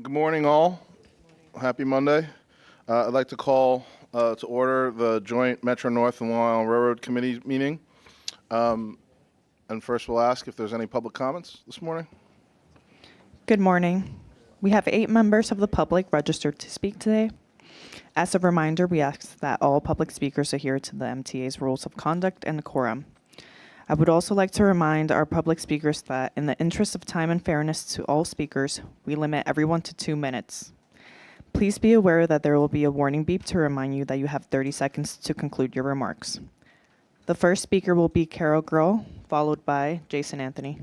Good morning, all. Happy Monday. I'd like to call to order the joint Metro North and Long Island Railroad Committee meeting. And first we'll ask if there's any public comments this morning. Good morning. We have 8 members of the public registered to speak today. As a reminder, we ask that all public speakers adhere to the MTA's rules of conduct and decorum. I would also like to remind our public speakers that in the interest of time and fairness to all speakers, we limit everyone to 2 minutes. Please be aware that there will be a warning beep to remind you that you have 30 seconds to conclude your remarks. The first speaker will be Carol Grohl, followed by Jason Anthony.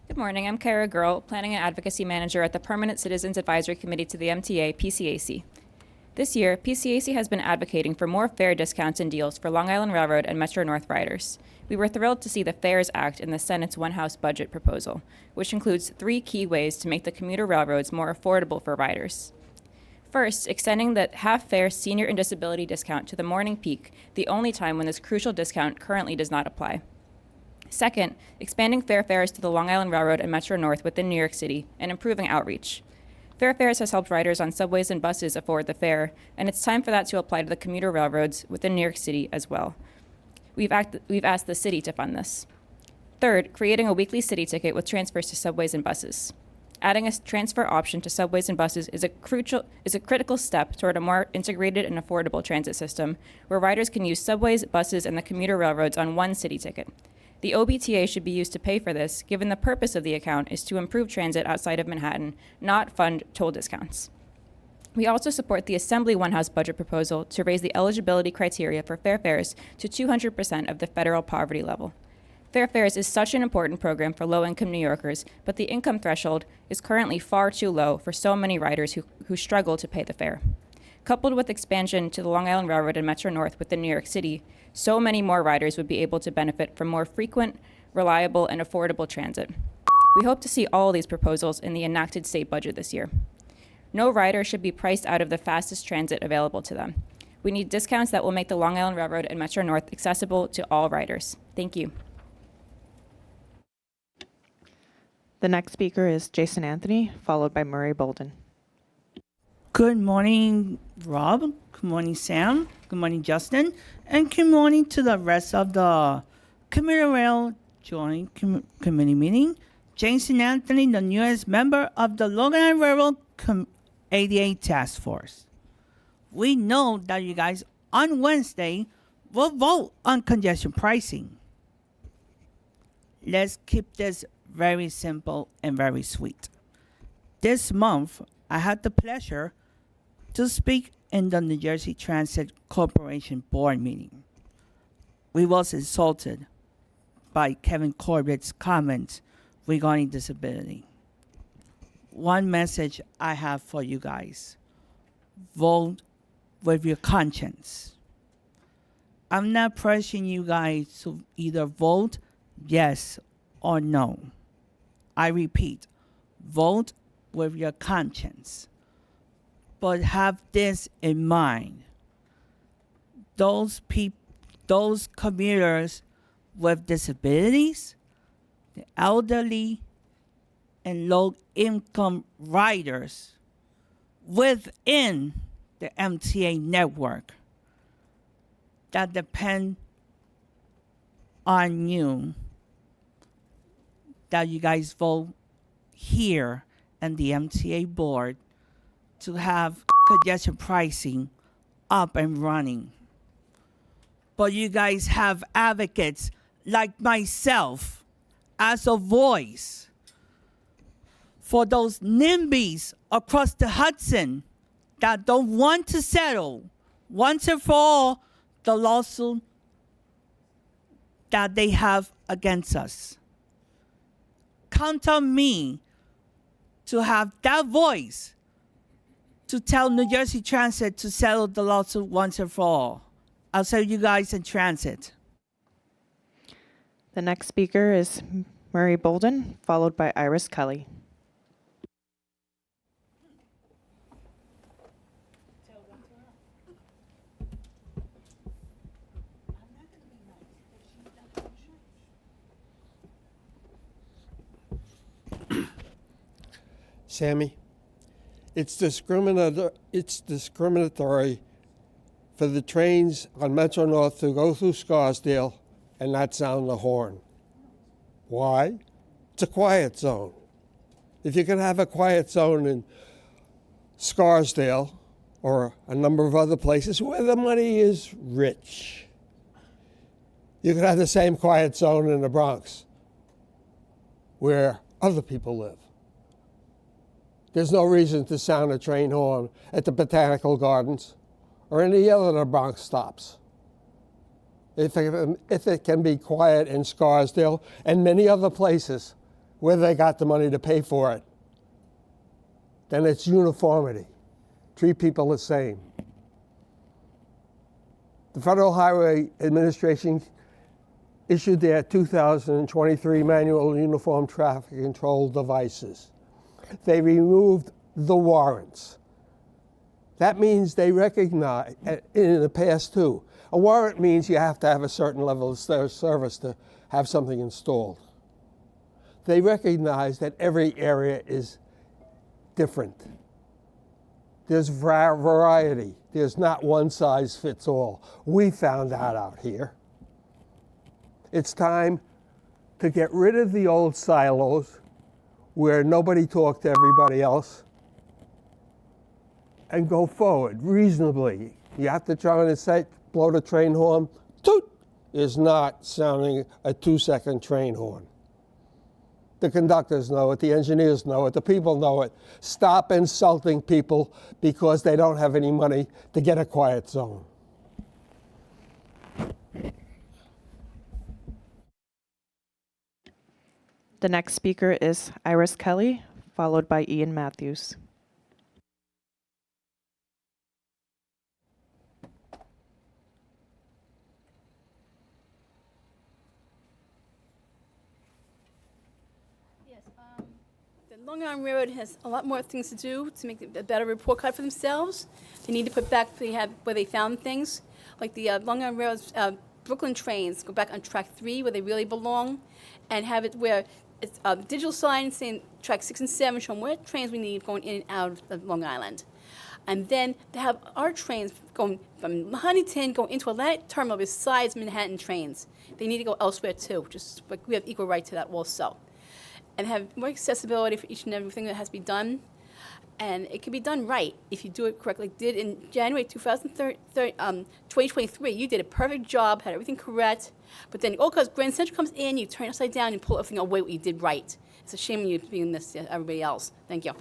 Good morning. I'm Kara Grohl, Planning and Advocacy Manager at the Permanent Citizens Advisory Committee to the MTA, PCAC. This year, PCAC has been advocating for more fare discounts and deals for Long Island Railroad and Metro North riders. We were thrilled to see the Fares Act in the Senate's one-house budget proposal, which includes 3 key ways to make the commuter railroads more affordable for riders. First, extending the half-fare senior and disability discount to the morning peak, the only time when this crucial discount currently does not apply. Second, expanding fare fares to the Long Island Railroad and Metro North within New York City and improving outreach. Fare fares has helped riders on subways and buses afford the fare, and it's time for that to apply to the commuter railroads within New York City as well. We've asked the city to fund this. Third, creating a weekly city ticket with transfers to subways and buses. Adding a transfer option to subways and buses is a critical step toward a more integrated and affordable transit system where riders can use subways, buses, and the commuter railroads on one city ticket. The OBTA should be used to pay for this, given the purpose of the account is to improve transit outside of Manhattan, not fund toll discounts. We also support the Assembly One-House budget proposal to raise the eligibility criteria for fare fares to 200% of the federal poverty level. Fare fares is such an important program for low-income New Yorkers, but the income threshold is currently far too low for so many riders who struggle to pay the fare. Coupled with expansion to the Long Island Railroad and Metro North within New York City, so many more riders would be able to benefit from more frequent, reliable, and affordable transit. We hope to see all of these proposals in the enacted state budget this year. No rider should be priced out of the fastest transit available to them. We need discounts that will make the Long Island Railroad and Metro North accessible to all riders. Thank you. The next speaker is Jason Anthony, followed by Murray Bolden. Good morning, Rob. Good morning, Sam. Good morning, Justin. And good morning to the rest of the Commuter Rail Joint Committee meeting. Jason Anthony, the newest member of the Long Island Railroad 88 Task Force. We know that you guys on Wednesday will vote on congestion pricing. Let's keep this very simple and very sweet. This month, I had the pleasure to speak in the New Jersey Transit Corporation board meeting. We was insulted by Kevin Corbett's comments regarding disability. One message I have for you guys: vote with your conscience. I'm not pressuring you guys to either vote yes or no. I repeat, vote with your conscience. But have this in mind. Those commuters with disabilities, the elderly, and low-income riders within the MTA network that depend on you, that you guys vote here and the MTA board to have congestion pricing up and running. But you guys have advocates like myself as a voice for those NIMBYs across the Hudson that don't want to settle once and for all the lawsuit that they have against us. Count on me to have that voice to tell New Jersey Transit to settle the lawsuit once and for all. I'll see you guys in transit. The next speaker is Murray Bolden, followed by Iris Kelly. Sammy, it's discriminatory for the trains on Metro North to go through Scarsdale and not sound the horn. Why? It's a quiet zone. If you can have a quiet zone in Scarsdale or a number of other places where the money is rich, you can have the same quiet zone in the Bronx where other people live. There's no reason to sound a train horn at the Botanical Gardens or any other of the Bronx stops. If it can be quiet in Scarsdale and many other places where they got the money to pay for it, then it's uniformity. Treat people the same. The Federal Highway Administration issued their 2023 manual uniform traffic control devices. They removed the warrants. That means they recognize, in the past too, a warrant means you have to have a certain level of service to have something installed. They recognize that every area is different. There's variety. There's not one size fits all. We found that out here. It's time to get rid of the old silos where nobody talked to everybody else and go forward reasonably. You have to try and say, blow the train horn. Toot is not sounding a 2-second train horn. The conductors know it, the engineers know it, the people know it. Stop insulting people because they don't have any money to get a quiet zone. The next speaker is Iris Kelly, followed by Ian Matthews. Yes, the Long Island Railroad has a lot more things to do to make a better report card for themselves. They need to put back where they found things, like the Long Island Railroad's Brooklyn trains go back on track 3 where they really belong, and have it where it's a digital sign saying track 6 and 7 showing what trains we need going in and out of Long Island. And then to have our trains going from Huntington going into Atlantic Terminal besides Manhattan trains. They need to go elsewhere too, just like we have equal right to that also. And have more accessibility for each and everything that has to be done. And it can be done right if you do it correctly. Like did in January 2023, you did a perfect job, had everything correct. But then, because Grand Central comes in, you turn it upside down and pull everything away what you did right. It's a shame you being this to everybody else. Thank you.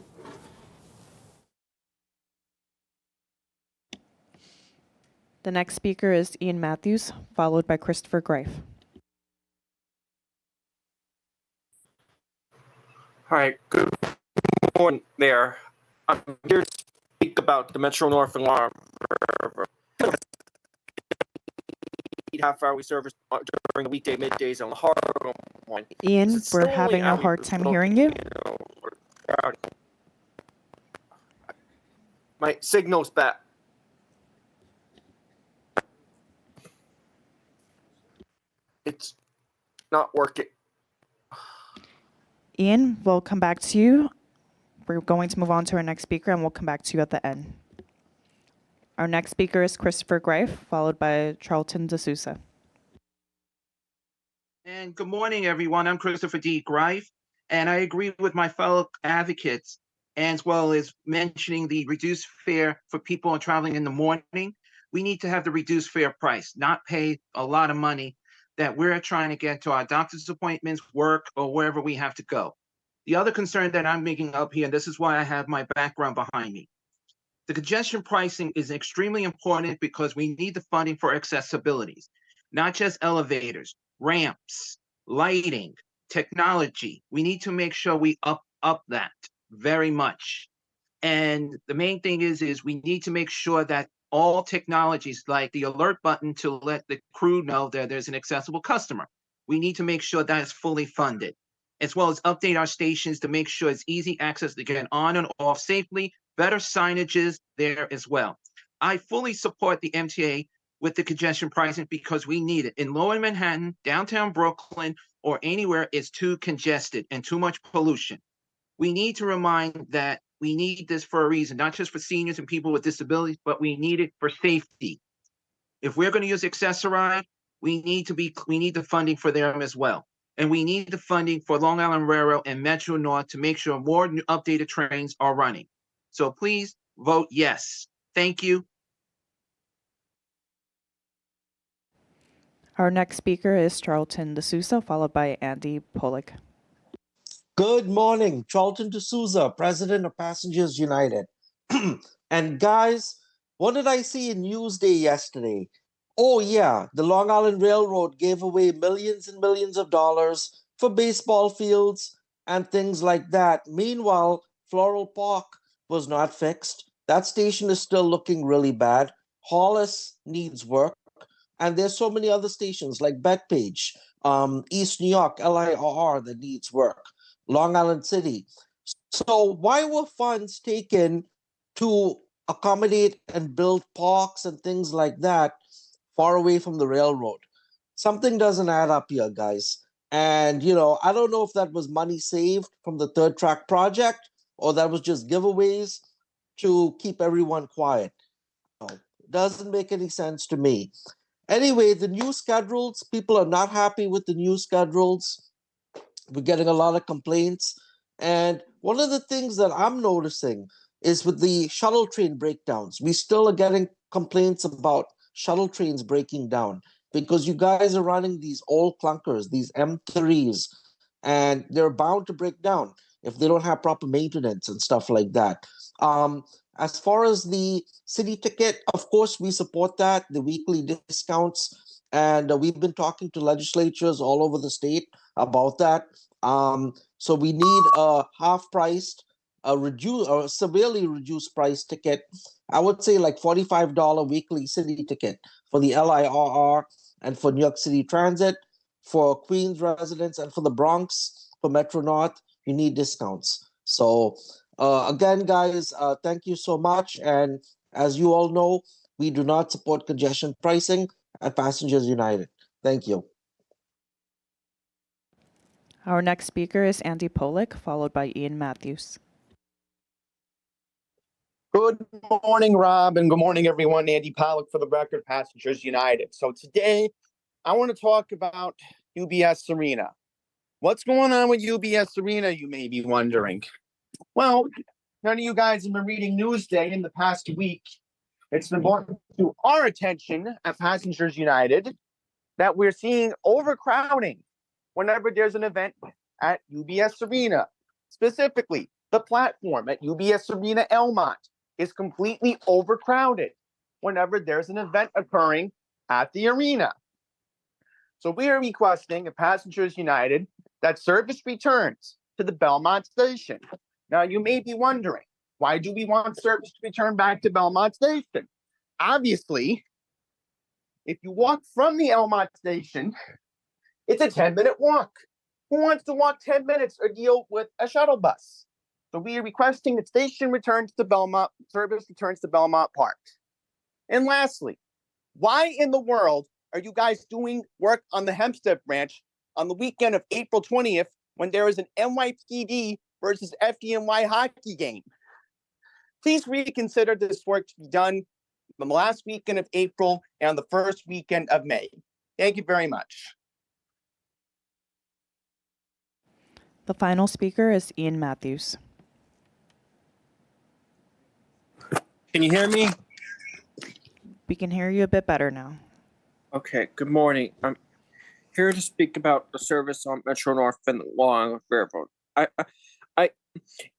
The next speaker is Ian Matthews, followed by Christopher Greif. All right, good morning there. I'm here to speak about the Metro North and LIRR half-hourly service during the weekday middays on the Harlem line. Ian, we're having a hard time hearing you. My signal's bad. It's not working. Ian, we'll come back to you. We're going to move on to our next speaker, and we'll come back to you at the end. Our next speaker is Christopher Greif, followed by Charlton D'Souza. And good morning, everyone. I'm Christopher D. Greif, and I agree with my fellow advocates, as well as mentioning the reduced fare for people traveling in the morning. We need to have the reduced fare price, not pay a lot of money that we're trying to get to our doctor's appointments, work, or wherever we have to go. The other concern that I'm making up here, and this is why I have my background behind me, the congestion pricing is extremely important because we need the funding for accessibilities, not just elevators, ramps, lighting, technology. We need to make sure we up that very much. And the main thing is we need to make sure that all technologies like the alert button to let the crew know that there's an accessible customer, we need to make sure that is fully funded, as well as update our stations to make sure it's easy access to get on and off safely, better signages there as well. I fully support the MTA with the congestion pricing because we need it. In Lower Manhattan, downtown Brooklyn, or anywhere, it's too congested and too much pollution. we need to remind that we need this for a reason, not just for seniors and people with disabilities, but we need it for safety. If we're going to use Accessoride, we need the funding for them as well. And we need the funding for Long Island Railroad and Metro North to make sure more updated trains are running. So please vote yes. Thank you. Our next speaker is Charlton D'Souza, followed by Andy Pollock. Good morning, Charlton D'Souza, President of Passengers United. And guys, what did I see in Newsday yesterday? Oh yeah, the Long Island Railroad gave away millions and millions of dollars for baseball fields and things like that. Meanwhile, Floral Park was not fixed. That station is still looking really bad. Hollis needs work. And there's so many other stations like Bethpage, East New York, LIRR that needs work, Long Island City. So why were funds taken to accommodate and build parks and things like that far away from the railroad? Something doesn't add up here, guys. And, I don't know if that was money saved from the third track project or that was just giveaways to keep everyone quiet. Doesn't make any sense to me. Anyway, the new schedules, people are not happy with the new schedules. We're getting a lot of complaints. And one of the things that I'm noticing is with the shuttle train breakdowns, we still are getting complaints about shuttle trains breaking down because you guys are running these old clunkers, these M3s, and they're bound to break down if they don't have proper maintenance and stuff like that. As far as the city ticket, of course, we support that, the weekly discounts. And we've been talking to legislatures all over the state about that. So we need a half-priced, a severely reduced price ticket. I would say like $45 weekly city ticket for the LIRR and for New York City Transit, for Queens residents, and for the Bronx, for Metro North, you need discounts. So again, guys, thank you so much. And as you all know, we do not support congestion pricing at Passengers United. Thank you. Our next speaker is Andy Pollock, followed by Ian Matthews. Good morning, Rob, and good morning, everyone. Andy Pollock for the record, Passengers United. So today, I want to talk about UBS Arena. What's going on with UBS Arena, you may be wondering? Well, none of you guys have been reading Newsday in the past week. It's been brought to our attention at Passengers United that we're seeing overcrowding whenever there's an event at UBS Arena. Specifically, the platform at UBS Arena Elmont is completely overcrowded whenever there's an event occurring at the arena. So we are requesting at Passengers United that service returns to the Belmont Station. Now, you may be wondering, why do we want service to return back to Belmont Station? Obviously, if you walk from the Elmont Station, it's a 10-minute walk. Who wants to walk 10 minutes or deal with a shuttle bus? So we are requesting that station returns to Belmont, service returns to Belmont Park. And lastly, why in the world are you guys doing work on the Hempstead branch on the weekend of April 20th when there is an NYPD versus FDNY hockey game? Please reconsider this work to be done on the last weekend of April and the first weekend of May. Thank you very much. The final speaker is Ian Matthews. Can you hear me? We can hear you a bit better now. Okay, good morning. I'm here to speak about the service on Metro North and the Long Island Railroad.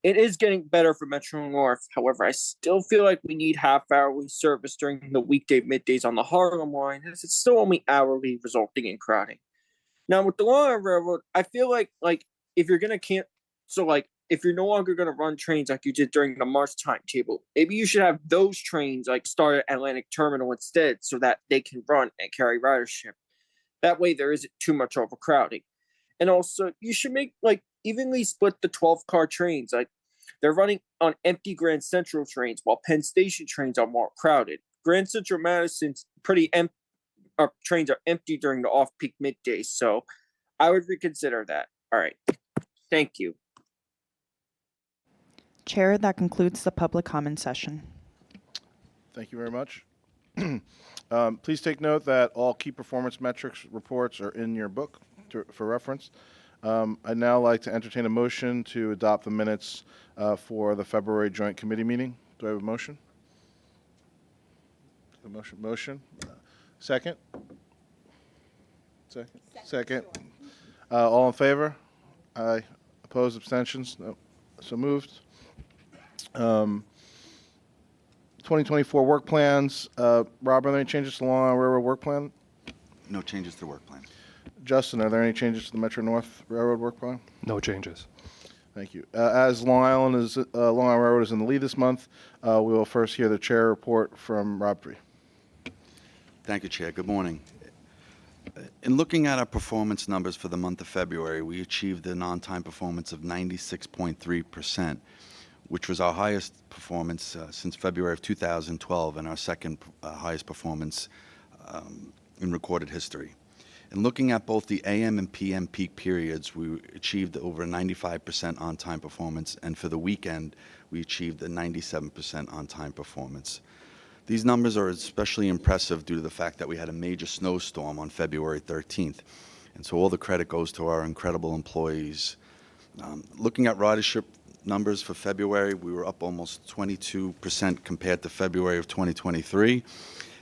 It is getting better for Metro North. However, I still feel like we need half-hourly service during the weekday middays on the Harlem line, as it's still only hourly, resulting in crowding. Now, with the Long Island Railroad, I feel like if you're gonna if you're no longer gonna run trains like you did during the March timetable, maybe you should have those trains start at Atlantic Terminal instead, so that they can run and carry ridership. That way, there isn't too much overcrowding. And also, you should make evenly split the 12-car trains. They're running on empty Grand Central trains, while Penn Station trains are more crowded. Grand Central Madison's trains are empty during the off-peak middays, so I would reconsider that. All right. Thank you. Chair, that concludes the public comment session. Thank you very much. Please take note that all key performance metrics reports are in your book for reference. I'd now like to entertain a motion to adopt the minutes for the February Joint Committee meeting. Do I have a motion? Motion. Second? Second. All in favor? Aye. Opposed, abstentions? No. So moved. 2024 work plans. Rob, are there any changes to the Long Island Railroad work plan? No changes to the work plan. Justin, are there any changes to the Metro North Railroad work plan? No changes. Thank you. As Long Island Railroad is in the lead this month, we will first hear the chair report from Rob Bree. Thank you, Chair. Good morning. In looking at our performance numbers for the month of February, we achieved an on-time performance of 96.3%, which was our highest performance since February of 2012 and our second highest performance in recorded history. In looking at both the AM and PM peak periods, we achieved over a 95% on-time performance, and for the weekend, we achieved a 97% on-time performance. These numbers are especially impressive due to the fact that we had a major snowstorm on February 13th, and so all the credit goes to our incredible employees. Looking at ridership numbers for February, we were up almost 22% compared to February of 2023,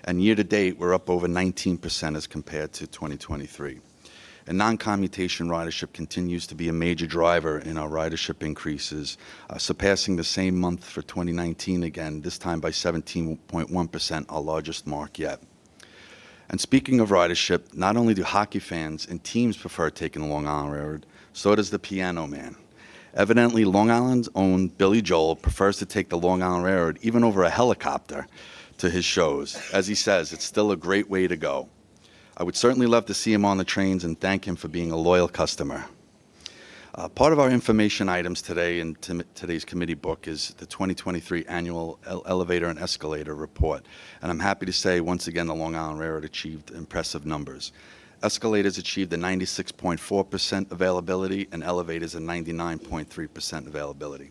and year-to-date, we're up over 19% as compared to 2023. And non-commutation ridership continues to be a major driver in our ridership increases, surpassing the same month for 2019 again, this time by 17.1%, our largest mark yet. And speaking of ridership, not only do hockey fans and teams prefer taking the Long Island Railroad, so does the Piano Man. Evidently, Long Island's own Billy Joel prefers to take the Long Island Railroad even over a helicopter to his shows. As he says, it's still a great way to go. I would certainly love to see him on the trains and thank him for being a loyal customer. Part of our information items today in today's committee book is the 2023 annual elevator and escalator report. And I'm happy to say, once again, the Long Island Railroad achieved impressive numbers. Escalators achieved a 96.4% availability and elevators a 99.3% availability.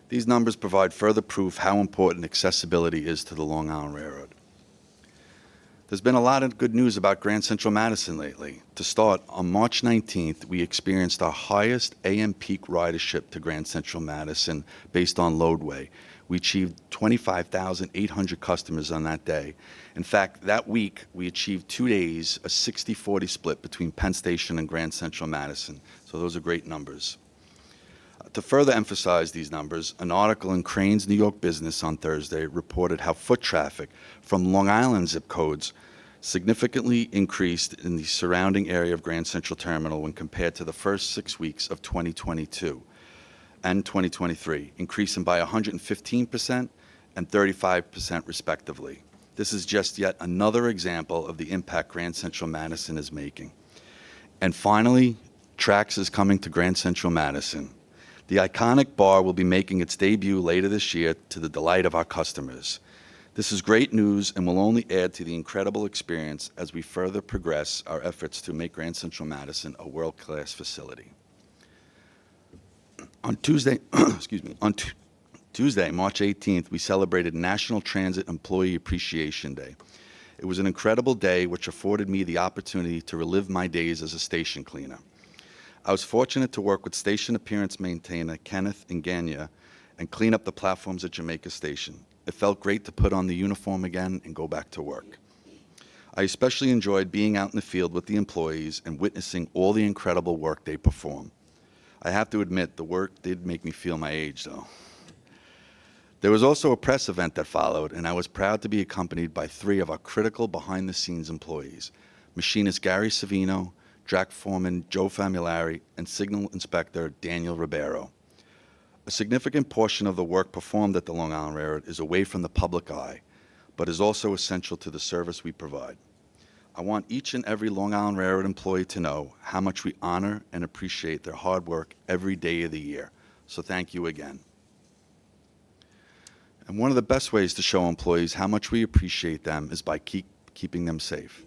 These numbers provide further proof how important accessibility is to the Long Island Railroad. There's been a lot of good news about Grand Central Madison lately. To start, on March 19th, we experienced our highest AM peak ridership to Grand Central Madison based on loadway. We achieved 25,800 customers on that day. In fact, that week, we achieved 2 days, a 60-40 split between Penn Station and Grand Central Madison. So those are great numbers. To further emphasize these numbers, an article in Crane's New York Business on Thursday reported how foot traffic from Long Island zip codes significantly increased in the surrounding area of Grand Central Terminal when compared to the first 6 weeks of 2022 and 2023, increasing by 115% and 35% respectively. This is just yet another example of the impact Grand Central Madison is making. And finally, Trax is coming to Grand Central Madison. The iconic bar will be making its debut later this year to the delight of our customers. This is great news and will only add to the incredible experience as we further progress our efforts to make Grand Central Madison a world-class facility. On Tuesday, Tuesday, March 18th, we celebrated National Transit Employee Appreciation Day. It was an incredible day which afforded me the opportunity to relive my days as a station cleaner. I was fortunate to work with station appearance maintainer Kenneth Ngania and clean up the platforms at Jamaica Station. It felt great to put on the uniform again and go back to work. I especially enjoyed being out in the field with the employees and witnessing all the incredible work they perform. I have to admit, the work did make me feel my age, though. There was also a press event that followed, and I was proud to be accompanied by 3 of our critical behind-the-scenes employees, machinist Gary Savino, track foreman Joe Famulari, and signal inspector Daniel Ribeiro. A significant portion of the work performed at the Long Island Railroad is away from the public eye, but is also essential to the service we provide. I want each and every Long Island Railroad employee to know how much we honor and appreciate their hard work every day of the year. So thank you again. And one of the best ways to show employees how much we appreciate them is by keeping them safe.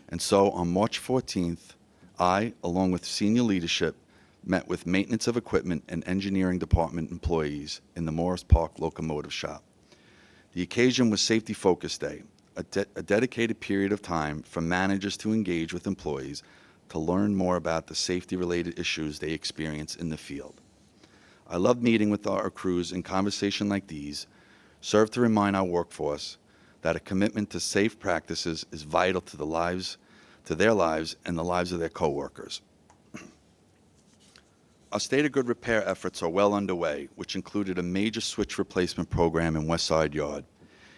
And so on March 14th, I, along with senior leadership, met with maintenance of equipment and engineering department employees in the Morris Park Locomotive Shop. The occasion was Safety Focus Day, a dedicated period of time for managers to engage with employees to learn more about the safety-related issues they experience in the field. I love meeting with our crews, and conversation like these serve to remind our workforce that a commitment to safe practices is vital to their lives and the lives of their coworkers. Our State of Good repair efforts are well underway, which included a major switch replacement program in West Side Yard.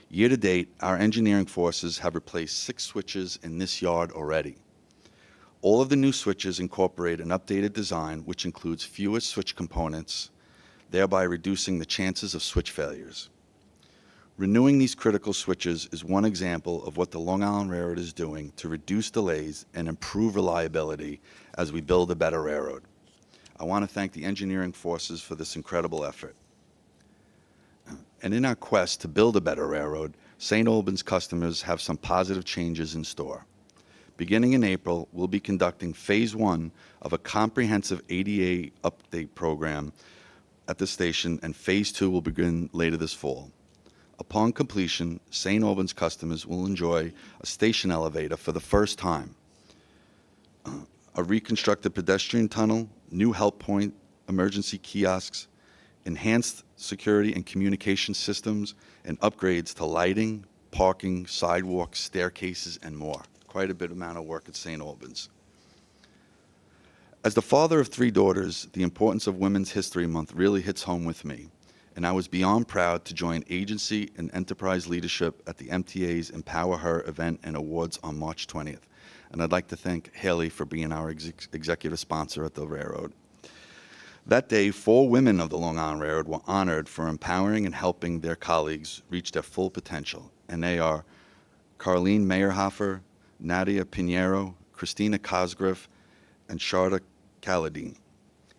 Year to date, our engineering forces have replaced 6 switches in this yard already. All of the new switches incorporate an updated design which includes fewer switch components, thereby reducing the chances of switch failures. Renewing these critical switches is one example of what the Long Island Railroad is doing to reduce delays and improve reliability as we build a better railroad. I want to thank the engineering forces for this incredible effort. And in our quest to build a better railroad, St. Albans customers have some positive changes in store. Beginning in April, we'll be conducting Phase 1 of a comprehensive ADA update program at the station, and Phase 2 will begin later this fall. Upon completion, St. Albans customers will enjoy a station elevator for the first time, a reconstructed pedestrian tunnel, new help point, emergency kiosks, enhanced security and communication systems, and upgrades to lighting, parking, sidewalks, staircases, and more. Quite a bit amount of work at St. Albans. As the father of 3 daughters, the importance of Women's History Month really hits home with me, and I was beyond proud to join agency and enterprise leadership at the MTA's Empower Her event and awards on March 20th. And I'd like to thank Haley for being our executive sponsor at the railroad. That day, 4 women of the Long Island Railroad were honored for empowering and helping their colleagues reach their full potential, and they are Carlene Meyerhofer, Nadia Pinheiro, Christina Cosgriff, and Sharda Kaladine.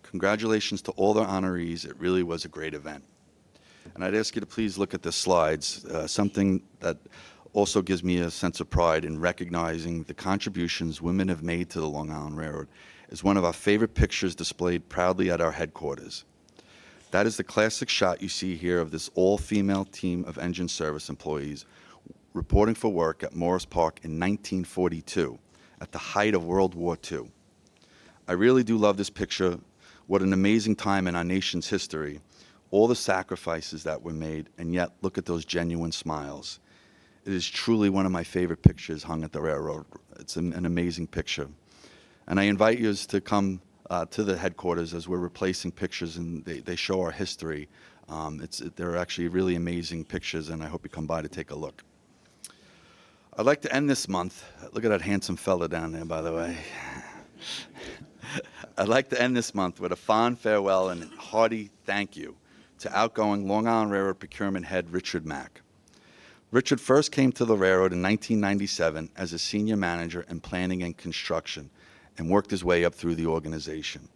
Congratulations to all the honorees. It really was a great event. And I'd ask you to please look at the slides, something that also gives me a sense of pride in recognizing the contributions women have made to the Long Island Railroad is one of our favorite pictures displayed proudly at our headquarters. That is the classic shot you see here of this all-female team of engine service employees reporting for work at Morris Park in 1942, at the height of World War II. I really do love this picture. What an amazing time in our nation's history. All the sacrifices that were made, and yet look at those genuine smiles. It is truly one of my favorite pictures hung at the railroad. It's an amazing picture. And I invite you to come to the headquarters as we're replacing pictures, and they show our history. They're actually really amazing pictures, and I hope you come by to take a look. I'd like to end this month, look at that handsome fella down there, by the way. I'd like to end this month with a fond farewell and hearty thank you to outgoing Long Island Railroad Procurement Head Richard Mack. Richard first came to the railroad in 1997 as a senior manager in planning and construction and worked his way up through the organization.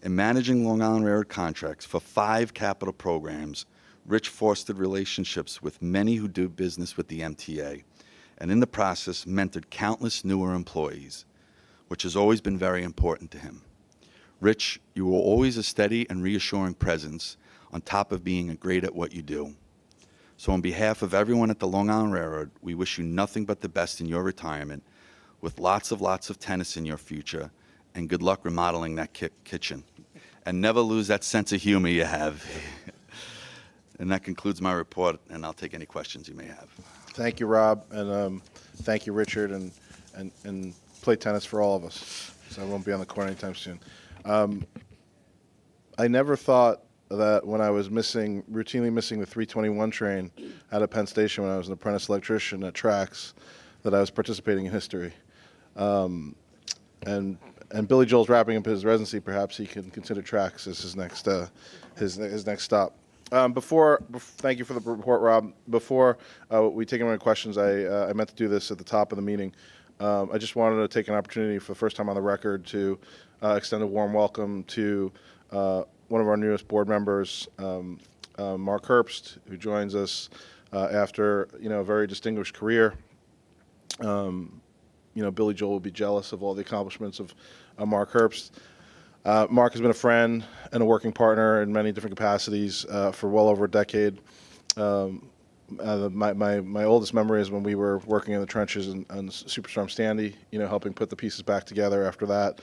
In managing Long Island Railroad contracts for 5 capital programs, Rich fostered relationships with many who do business with the MTA, and in the process mentored countless newer employees, which has always been very important to him. Rich, you were always a steady and reassuring presence on top of being great at what you do. So on behalf of everyone at the Long Island Railroad, we wish you nothing but the best in your retirement, with lots of tennis in your future, and good luck remodeling that kitchen. And never lose that sense of humor you have. And that concludes my report, and I'll take any questions you may have. Thank you, Rob, and thank you, Richard, and play tennis for all of us. So I won't be on the court anytime soon. I never thought that when I was routinely missing the 321 train out of Penn Station when I was an apprentice electrician at Trax, that I was participating in history. And Billy Joel's wrapping up his residency. Perhaps he can consider Trax as his next stop. Thank you for the report, Rob. Before we take any questions, I meant to do this at the top of the meeting. I just wanted to take an opportunity for the first time on the record to extend a warm welcome to one of our newest board members, Mark Herbst, who joins us after a very distinguished career. Billy Joel will be jealous of all the accomplishments of Mark Herbst. Mark has been a friend and a working partner in many different capacities for well over a decade. My oldest memory is when we were working in the trenches on Superstorm Sandy, helping put the pieces back together after that.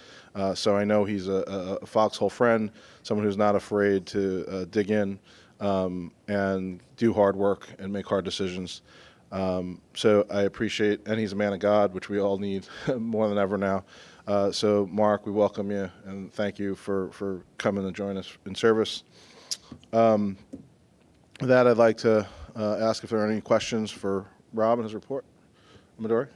So I know he's a foxhole friend, someone who's not afraid to dig in and do hard work and make hard decisions. So I appreciate, and he's a man of God, which we all need more than ever now. So Mark, we welcome you and thank you for coming to join us in service. With that, I'd like to ask if there are any questions for Rob and his report. Midori?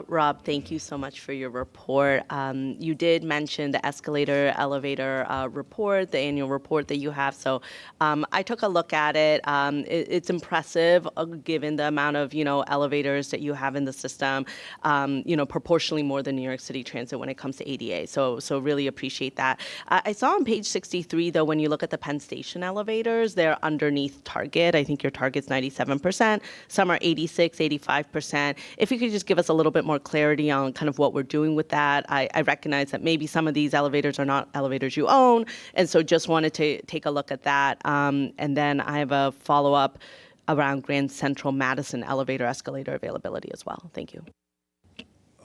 Rob, thank you so much for your report. You did mention the escalator, elevator report, the annual report that you have. So I took a look at it. It's impressive given the amount of, elevators that you have in the system, proportionally more than New York City Transit when it comes to ADA. So really appreciate that. I saw on page 63, though, when you look at the Penn Station elevators, they're underneath target. I think your target's 97%. Some are 86, 85%. If you could just give us a little bit more clarity on kind of what we're doing with that. I recognize that maybe some of these elevators are not elevators you own, and so just wanted to take a look at that. And then I have a follow-up around Grand Central Madison elevator escalator availability as well. Thank you.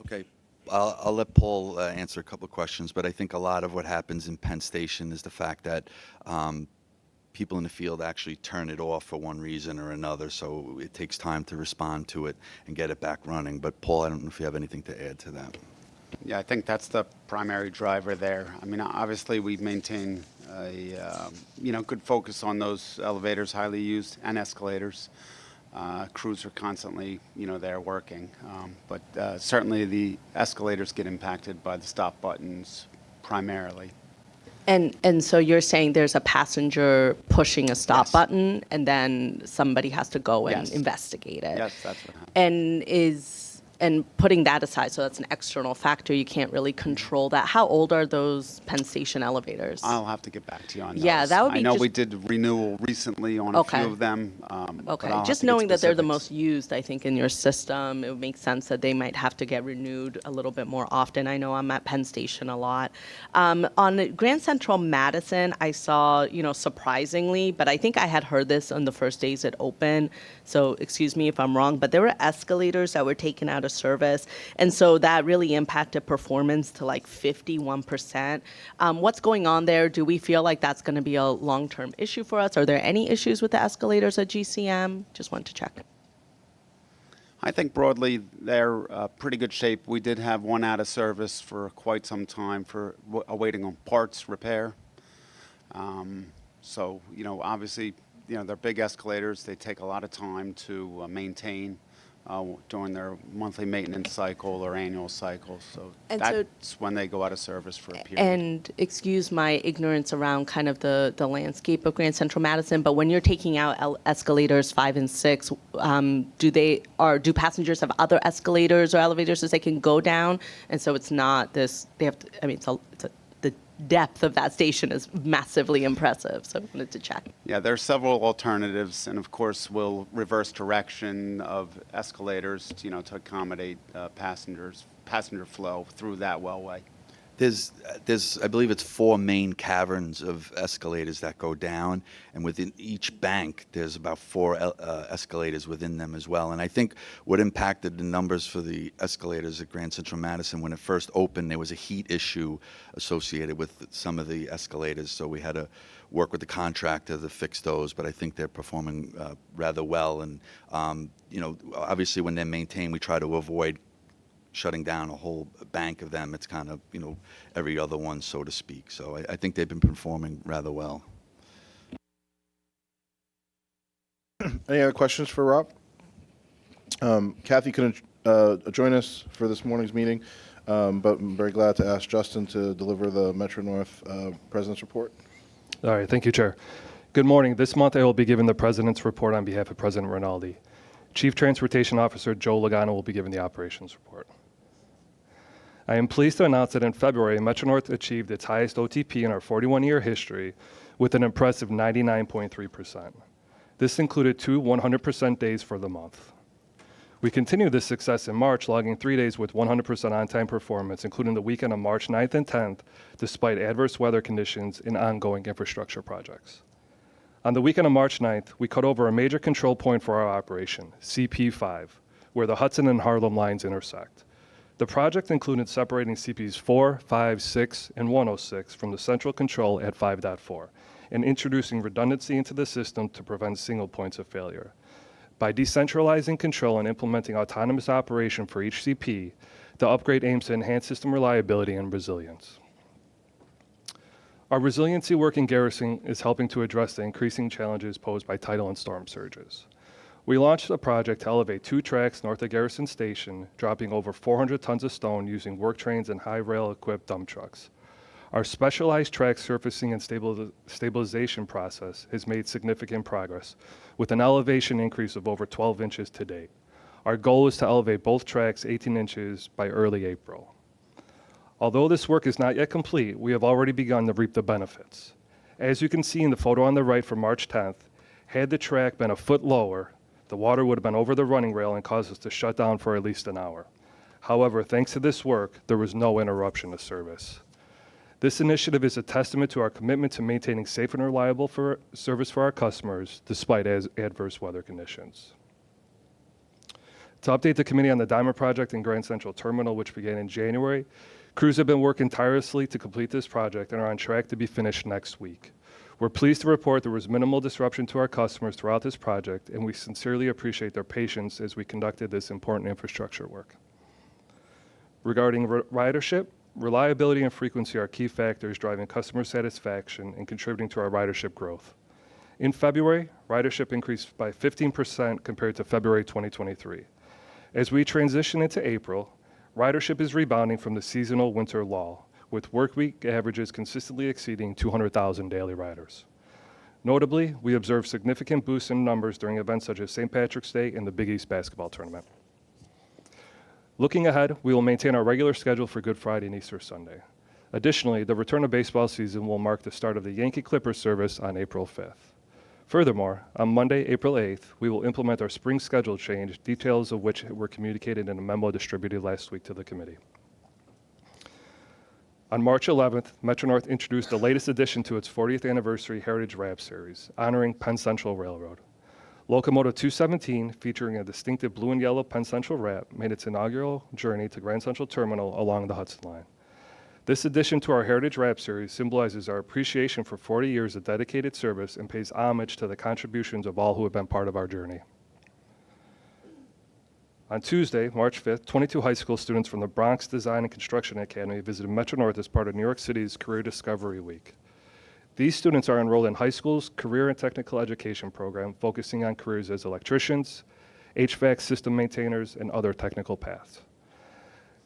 Okay. I'll let Paul answer a couple of questions, but I think a lot of what happens in Penn Station is the fact that people in the field actually turn it off for one reason or another, so it takes time to respond to it and get it back running. But Paul, I don't know if you have anything to add to that. Yeah, I think that's the primary driver there. I mean, obviously we maintain a good focus on those elevators, highly used, and escalators. Crews are constantly, there working, but certainly the escalators get impacted by the stop buttons primarily. And so you're saying there's a passenger pushing a stop Yes. button, and then somebody has to go and Yes. investigate it. Yes, that's what happens. And putting that aside, so that's an external factor, you can't really control that. How old are those Penn Station elevators? I'll have to get back to you on those. Yeah, that would be I know just- we did renewal recently on Okay. a few of them. But Okay, I'll have just to get knowing that they're the specifics. most used, I think, in your system, it would make sense that they might have to get renewed a little bit more often. I know I'm at Penn Station a lot. On Grand Central Madison, I saw, surprisingly, but I think I had heard this on the first days it opened, so excuse me if I'm wrong, but there were escalators that were taken out of service, and so that really impacted performance to like 51%. What's going on there? Do we feel like that's going to be a long-term issue for us? Are there any issues with the escalators at GCM? Just wanted to check. I think broadly they're pretty good shape. We did have one out of service for quite some time for awaiting on parts repair. So, obviously, they're big escalators. They take a lot of time to maintain during their monthly maintenance cycle or annual cycle. So And so- that's when they go out of service for a period. And excuse my ignorance around kind of the landscape of Grand Central Madison, but when you're taking out escalators 5 and 6, do passengers have other escalators or elevators that they can go down? And so it's not this, they have to, the depth of that station is massively impressive, so I wanted to check. Yeah, there are several alternatives, and of course, we'll reverse direction of escalators, to accommodate passenger flow through that wellway. There's, I believe it's 4 main caverns of escalators that go down, and within each bank, there's about 4 escalators within them as well. And I think what impacted the numbers for the escalators at Grand Central Madison, when it first opened, there was a heat issue associated with some of the escalators, so we had to work with the contractor to fix those, but I think they're performing rather well. And, obviously when they're maintained, we try to avoid shutting down a whole bank of them. It's kind of, every other one, so to speak. So I think they've been performing rather well. Any other questions for Rob? Kathy couldn't join us for this morning's meeting, but I'm very glad to ask Justin to deliver the Metro North President's Report. All right, thank you, Chair. Good morning. This month I will be giving the President's Report on behalf of President Rinaldi. Chief Transportation Officer Joe Logano will be giving the Operations Report. I am pleased to announce that in February, Metro North achieved its highest OTP in our 41-year history with an impressive 99.3%. This included 2 100% days for the month. We continued this success in March, logging 3 days with 100% on-time performance, including the weekend of March 9th and 10th, despite adverse weather conditions and ongoing infrastructure projects. On the weekend of March 9th, we cut over a major control point for our operation, CP5, where the Hudson and Harlem lines intersect. The project included separating CPs 4, 5, 6, and 106 from the central control at 5.4 and introducing redundancy into the system to prevent single points of failure. By decentralizing control and implementing autonomous operation for each CP, the upgrade aims to enhance system reliability and resilience. Our resiliency work in Garrison is helping to address the increasing challenges posed by tidal and storm surges. We launched a project to elevate 2 tracks north of Garrison Station, dropping over 400 tons of stone using work trains and high rail-equipped dump trucks. Our specialized track surfacing and stabilization process has made significant progress, with an elevation increase of over 12 inches to date. Our goal is to elevate both tracks 18 inches by early April. Although this work is not yet complete, we have already begun to reap the benefits. As you can see in the photo on the right from March 10th, had the track been a foot lower, the water would have been over the running rail and caused us to shut down for at least an hour. However, thanks to this work, there was no interruption to service. This initiative is a testament to our commitment to maintaining safe and reliable service for our customers, despite adverse weather conditions. To update the committee on the Diamond Project in Grand Central Terminal, which began in January, crews have been working tirelessly to complete this project and are on track to be finished next week. We're pleased to report there was minimal disruption to our customers throughout this project, and we sincerely appreciate their patience as we conducted this important infrastructure work. Regarding ridership, reliability and frequency are key factors driving customer satisfaction and contributing to our ridership growth. In February, ridership increased by 15% compared to February 2023. As we transition into April, ridership is rebounding from the seasonal winter lull, with workweek averages consistently exceeding 200,000 daily riders. Notably, we observed significant boosts in numbers during events such as St. Patrick's Day and the Big East basketball tournament. Looking ahead, we will maintain our regular schedule for Good Friday and Easter Sunday. Additionally, the return of baseball season will mark the start of the Yankee-Clippers service on April 5th. Furthermore, on Monday, April 8th, we will implement our spring schedule change, details of which were communicated in a memo distributed last week to the committee. On March 11th, Metro-North introduced the latest addition to its 40th anniversary Heritage Wrap Series, honoring Penn Central Railroad. Locomotive 217, featuring a distinctive blue and yellow Penn Central wrap, made its inaugural journey to Grand Central Terminal along the Hudson Line. This addition to our Heritage Wrap Series symbolizes our appreciation for 40 years of dedicated service and pays homage to the contributions of all who have been part of our journey. On Tuesday, March 5th, 22 high school students from the Bronx Design and Construction Academy visited Metro-North as part of New York City's Career Discovery Week. These students are enrolled in high school's career and technical education program, focusing on careers as electricians, HVAC system maintainers, and other technical paths.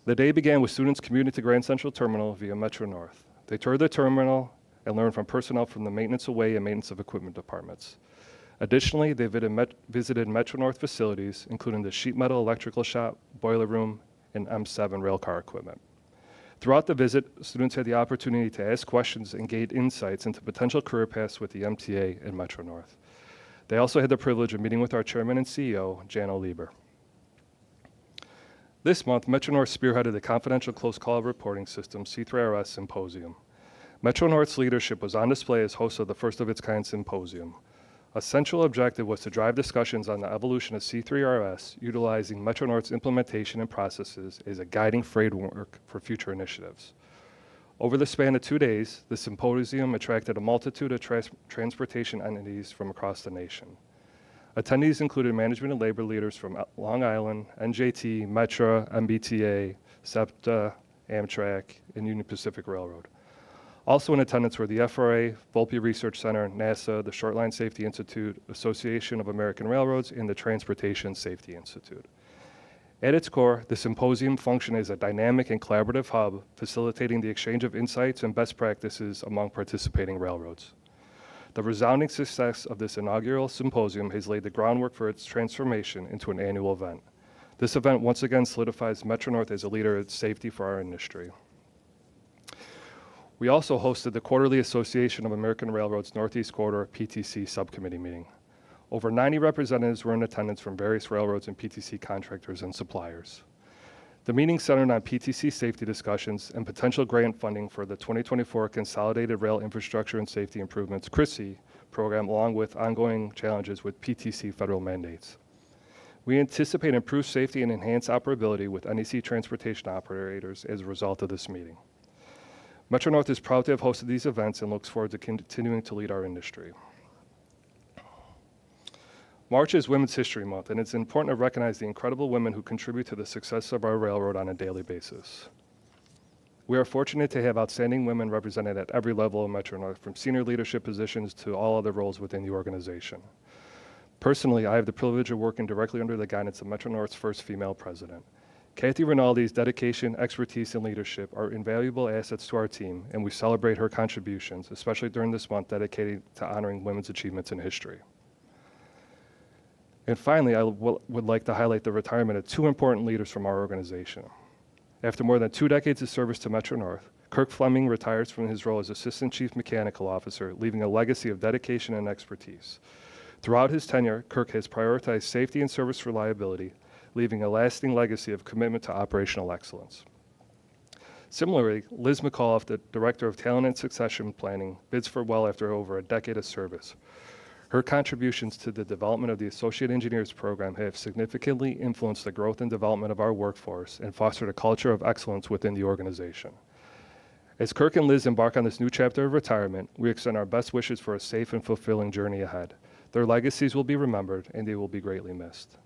The day began with students commuting to Grand Central Terminal via Metro-North. They toured the terminal and learned from personnel from the maintenance away and maintenance of equipment departments. Additionally, they visited Metro-North facilities, including the sheet metal electrical shop, boiler room, and M7 railcar equipment. Throughout the visit, students had the opportunity to ask questions and gain insights into potential career paths with the MTA and Metro-North. They also had the privilege of meeting with our chairman and CEO, Jano Lieber. This month, Metro-North spearheaded the confidential close call reporting system C3RS Symposium. Metro-North's leadership was on display as host of the first of its kind symposium. A central objective was to drive discussions on the evolution of C3RS, utilizing Metro-North's implementation and processes as a guiding framework for future initiatives. Over the span of 2 days, the symposium attracted a multitude of transportation entities from across the nation. Attendees included management and labor leaders from Long Island, NJT, Metra, MBTA, SEPTA, Amtrak, and Union Pacific Railroad. Also in attendance were the FRA, Volpe Research Center, NASA, the Shortline Safety Institute, Association of American Railroads, and the Transportation Safety Institute. At its core, the symposium functioned as a dynamic and collaborative hub, facilitating the exchange of insights and best practices among participating railroads. The resounding success of this inaugural symposium has laid the groundwork for its transformation into an annual event. This event once again solidifies Metro-North as a leader in safety for our industry. We also hosted the quarterly Association of American Railroads Northeast Corridor PTC subcommittee meeting. Over 90 representatives were in attendance from various railroads and PTC contractors and suppliers. The meeting centered on PTC safety discussions and potential grant funding for the 2024 Consolidated Rail Infrastructure and Safety Improvements (CRISI) program, along with ongoing challenges with PTC federal mandates. We anticipate improved safety and enhanced operability with NEC transportation operators as a result of this meeting. Metro North is proud to have hosted these events and looks forward to continuing to lead our industry. March is Women's History Month, and it's important to recognize the incredible women who contribute to the success of our railroad on a daily basis. We are fortunate to have outstanding women represented at every level of Metro North, from senior leadership positions to all other roles within the organization. Personally, I have the privilege of working directly under the guidance of Metro North's first female president. Kathy Rinaldi's dedication, expertise, and leadership are invaluable assets to our team, and we celebrate her contributions, especially during this month dedicated to honoring women's achievements in history. And finally, I would like to highlight the retirement of two important leaders from our organization. After more than 2 decades of service to Metro North, Kirk Fleming retires from his role as Assistant Chief Mechanical Officer, leaving a legacy of dedication and expertise. Throughout his tenure, Kirk has prioritized safety and service reliability, leaving a lasting legacy of commitment to operational excellence. Similarly, Liz McAuliffe, the Director of Talent and Succession Planning, bids farewell after over a decade of service. Her contributions to the development of the Associate Engineers program have significantly influenced the growth and development of our workforce and fostered a culture of excellence within the organization. As Kirk and Liz embark on this new chapter of retirement, we extend our best wishes for a safe and fulfilling journey ahead. Their legacies will be remembered, and they will be greatly missed.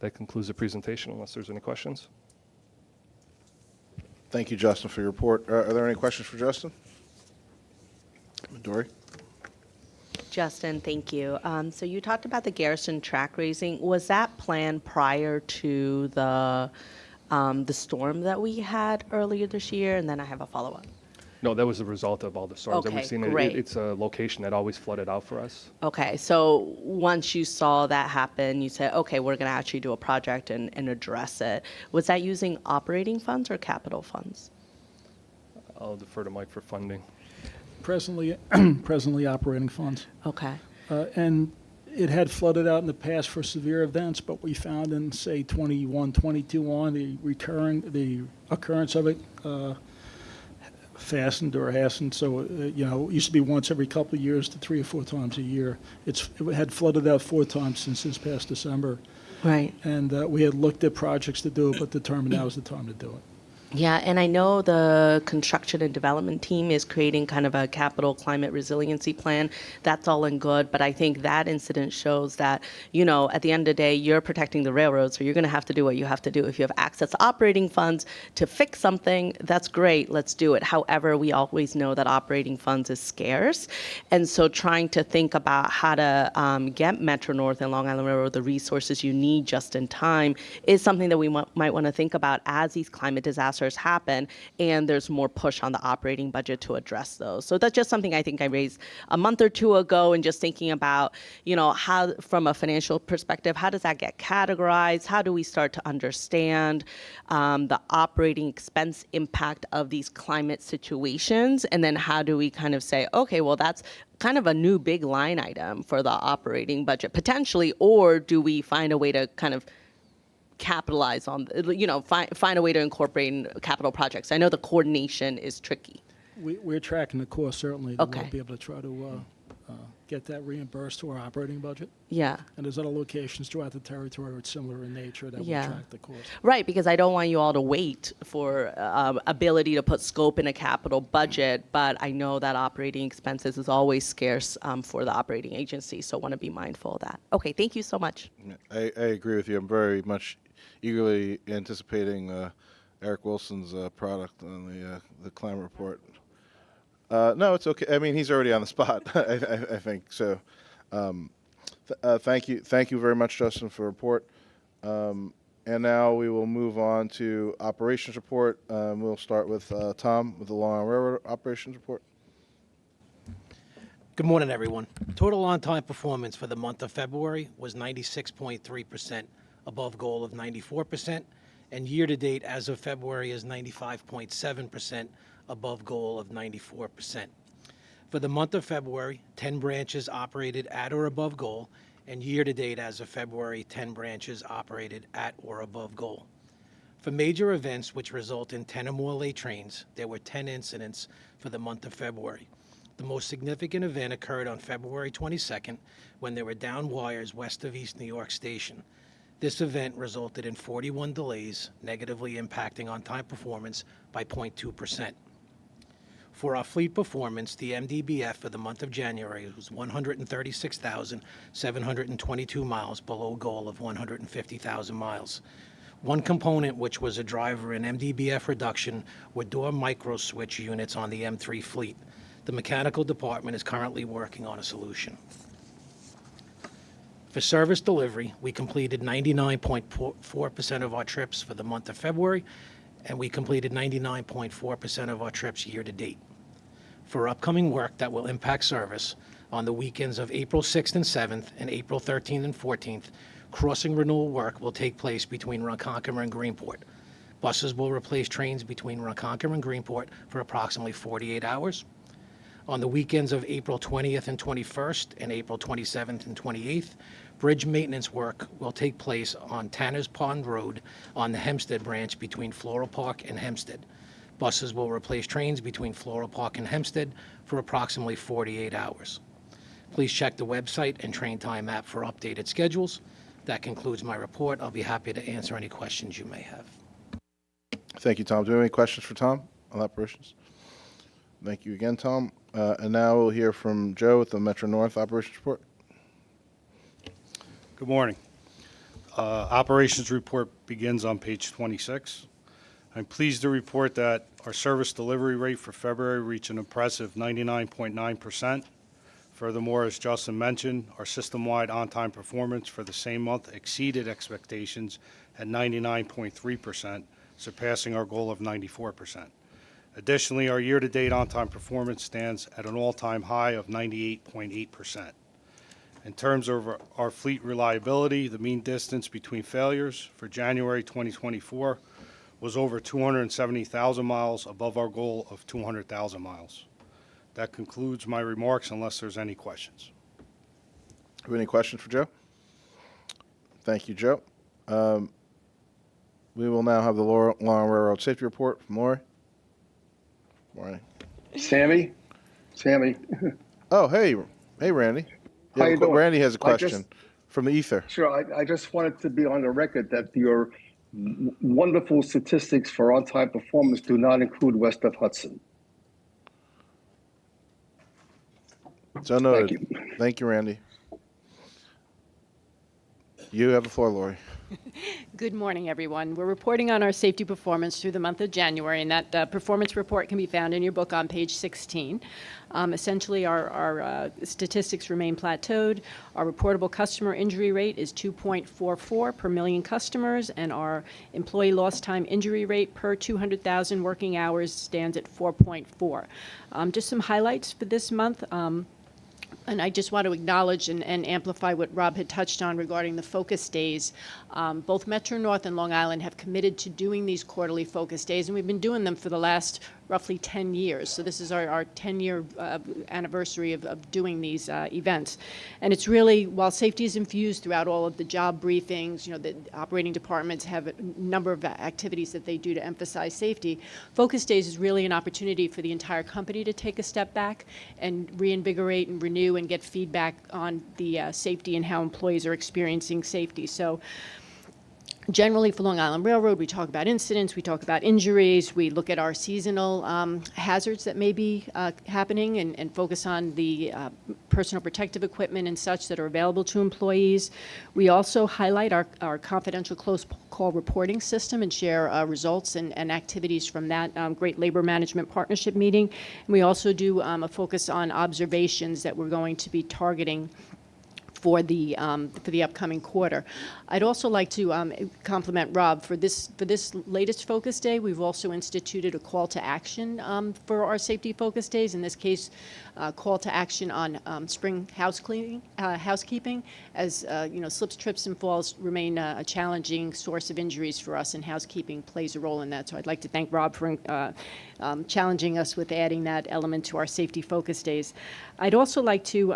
That concludes the presentation, unless there's any questions. Thank you, Justin, for your report. Are there any questions for Justin? Dory? Justin, thank you. So you talked about the Garrison track raising. Was that planned prior to the storm that we had earlier this year? And then I have a follow-up. No, that was the result of all the storms that we've Okay, seen. great. It's a location that always flooded out for us. Okay, so once you saw that happen, you said, okay, we're going to actually do a project and address it. Was that using operating funds or capital funds? I'll defer to Mike for funding. Presently operating funds. Okay. And it had flooded out in the past for severe events, but we found in, say, 21, 22 on, the occurrence of it hastened. So, it used to be once every couple of years to 3 or 4 times a year. It had flooded out 4 times since this past December. Right. And we had looked at projects to do it, but determined now was the time to do it. Yeah, and I know the construction and development team is creating kind of a capital climate resiliency plan. That's all in good, but I think that incident shows that, at the end of the day, you're protecting the railroad, so you're going to have to do what you have to do. If you have access to operating funds to fix something, that's great, let's do it. However, we always know that operating funds is scarce, and so trying to think about how to get Metro North and Long Island Railroad the resources you need just in time is something that we might want to think about as these climate disasters happen and there's more push on the operating budget to address those. So that's just something I think I raised a month or 2 ago, and just thinking about, how, from a financial perspective, how does that get categorized? How do we start to understand the operating expense impact of these climate situations? And then how do we kind of say, okay, well, that's kind of a new big line item for the operating budget potentially, or do we find a way to kind of capitalize on, find a way to incorporate in capital projects? I know the coordination is tricky. We're tracking the cost, certainly, to Okay. be able to try to get that reimbursed to our operating budget. Yeah. And there's other locations throughout the territory where it's similar in nature that Yeah. will track the cost. Right, because I don't want you all to wait for ability to put scope in a capital budget, but I know that operating expenses is always scarce for the operating agency, so want to be mindful of that. Okay, thank you so much. I agree with you. I'm very much eagerly anticipating Eric Wilson's product on the climate report. No, it's okay. I mean, he's already on the spot. I think so. Thank you very much, Justin, for the report. And now we will move on to operations report. We'll start with Tom with the Long Island Railroad operations report. Good morning, everyone. Total on-time performance for the month of February was 96.3%, above goal of 94%, and year-to-date as of February is 95.7%, above goal of 94%. For the month of February, 10 branches operated at or above goal, and year-to-date as of February, 10 branches operated at or above goal. For major events which result in 10 or more late trains, there were 10 incidents for the month of February. The most significant event occurred on February 22nd when there were down wires west of East New York Station. This event resulted in 41 delays, negatively impacting on-time performance by 0.2%. For our fleet performance, the MDBF for the month of January was 136,722 miles below goal of 150,000 miles. One component, which was a driver in MDBF reduction, were door micro switch units on the M3 fleet. The mechanical department is currently working on a solution. For service delivery, we completed 99.4% of our trips for the month of February, and we completed 99.4% of our trips year to date. For upcoming work that will impact service, on the weekends of April 6th and 7th and April 13th and 14th, crossing renewal work will take place between Ronkonkoma and Greenport. Buses will replace trains between Ronkonkoma and Greenport for approximately 48 hours. On the weekends of April 20th and 21st and April 27th and 28th, bridge maintenance work will take place on Tanner's Pond Road on the Hempstead branch between Floral Park and Hempstead. Buses will replace trains between Floral Park and Hempstead for approximately 48 hours. Please check the website and train time app for updated schedules. That concludes my report. I'll be happy to answer any questions you may have. Thank you, Tom. Do we have any questions for Tom on operations? Thank you again, Tom. And now we'll hear from Joe with the Metro North operations report. Good morning. Operations report begins on page 26. I'm pleased to report that our service delivery rate for February reached an impressive 99.9%. Furthermore, as Justin mentioned, our system-wide on-time performance for the same month exceeded expectations at 99.3%, surpassing our goal of 94%. Additionally, our year-to-date on-time performance stands at an all-time high of 98.8%. In terms of our fleet reliability, the mean distance between failures for January 2024 was over 270,000 miles, above our goal of 200,000 miles. That concludes my remarks unless there's any questions. Have any questions for Joe? Thank you, Joe. We will now have the Long Island Railroad Safety Report from Lori. Morning. Sammy? Oh, hey, Randy. How you doing? Randy has a question from the ether. Sure. I just wanted to be on the record that your wonderful statistics for on-time performance do not include west of Hudson. So noted. Thank you, Randy. You have the floor, Lori. Good morning, everyone. We're reporting on our safety performance through the month of January, and that performance report can be found in your book on page 16. Essentially, our statistics remain plateaued. Our reportable customer injury rate is 2.44 per million customers, and our employee lost time injury rate per 200,000 working hours stands at 4.4. Just some highlights for this month. And I just want to acknowledge and amplify what Rob had touched on regarding the focus days. Both Metro North and Long Island have committed to doing these quarterly focus days, and we've been doing them for the last roughly 10 years. So this is our 10-year anniversary of doing these events. And it's really, while safety is infused throughout all of the job briefings, the operating departments have a number of activities that they do to emphasize safety. Focus days is really an opportunity for the entire company to take a step back and reinvigorate and renew and get feedback on the safety and how employees are experiencing safety. So generally for Long Island Railroad, we talk about incidents, we talk about injuries, we look at our seasonal hazards that may be happening and focus on the personal protective equipment and such that are available to employees. We also highlight our confidential close call reporting system and share results and activities from that great labor management partnership meeting. And we also do a focus on observations that we're going to be targeting for the upcoming quarter. I'd also like to compliment Rob for this latest focus day. We've also instituted a call to action for our safety focus days. In this case, call to action on spring housekeeping, as slips, trips, and falls remain a challenging source of injuries for us, and housekeeping plays a role in that. So I'd like to thank Rob for challenging us with adding that element to our safety focus days. I'd also like to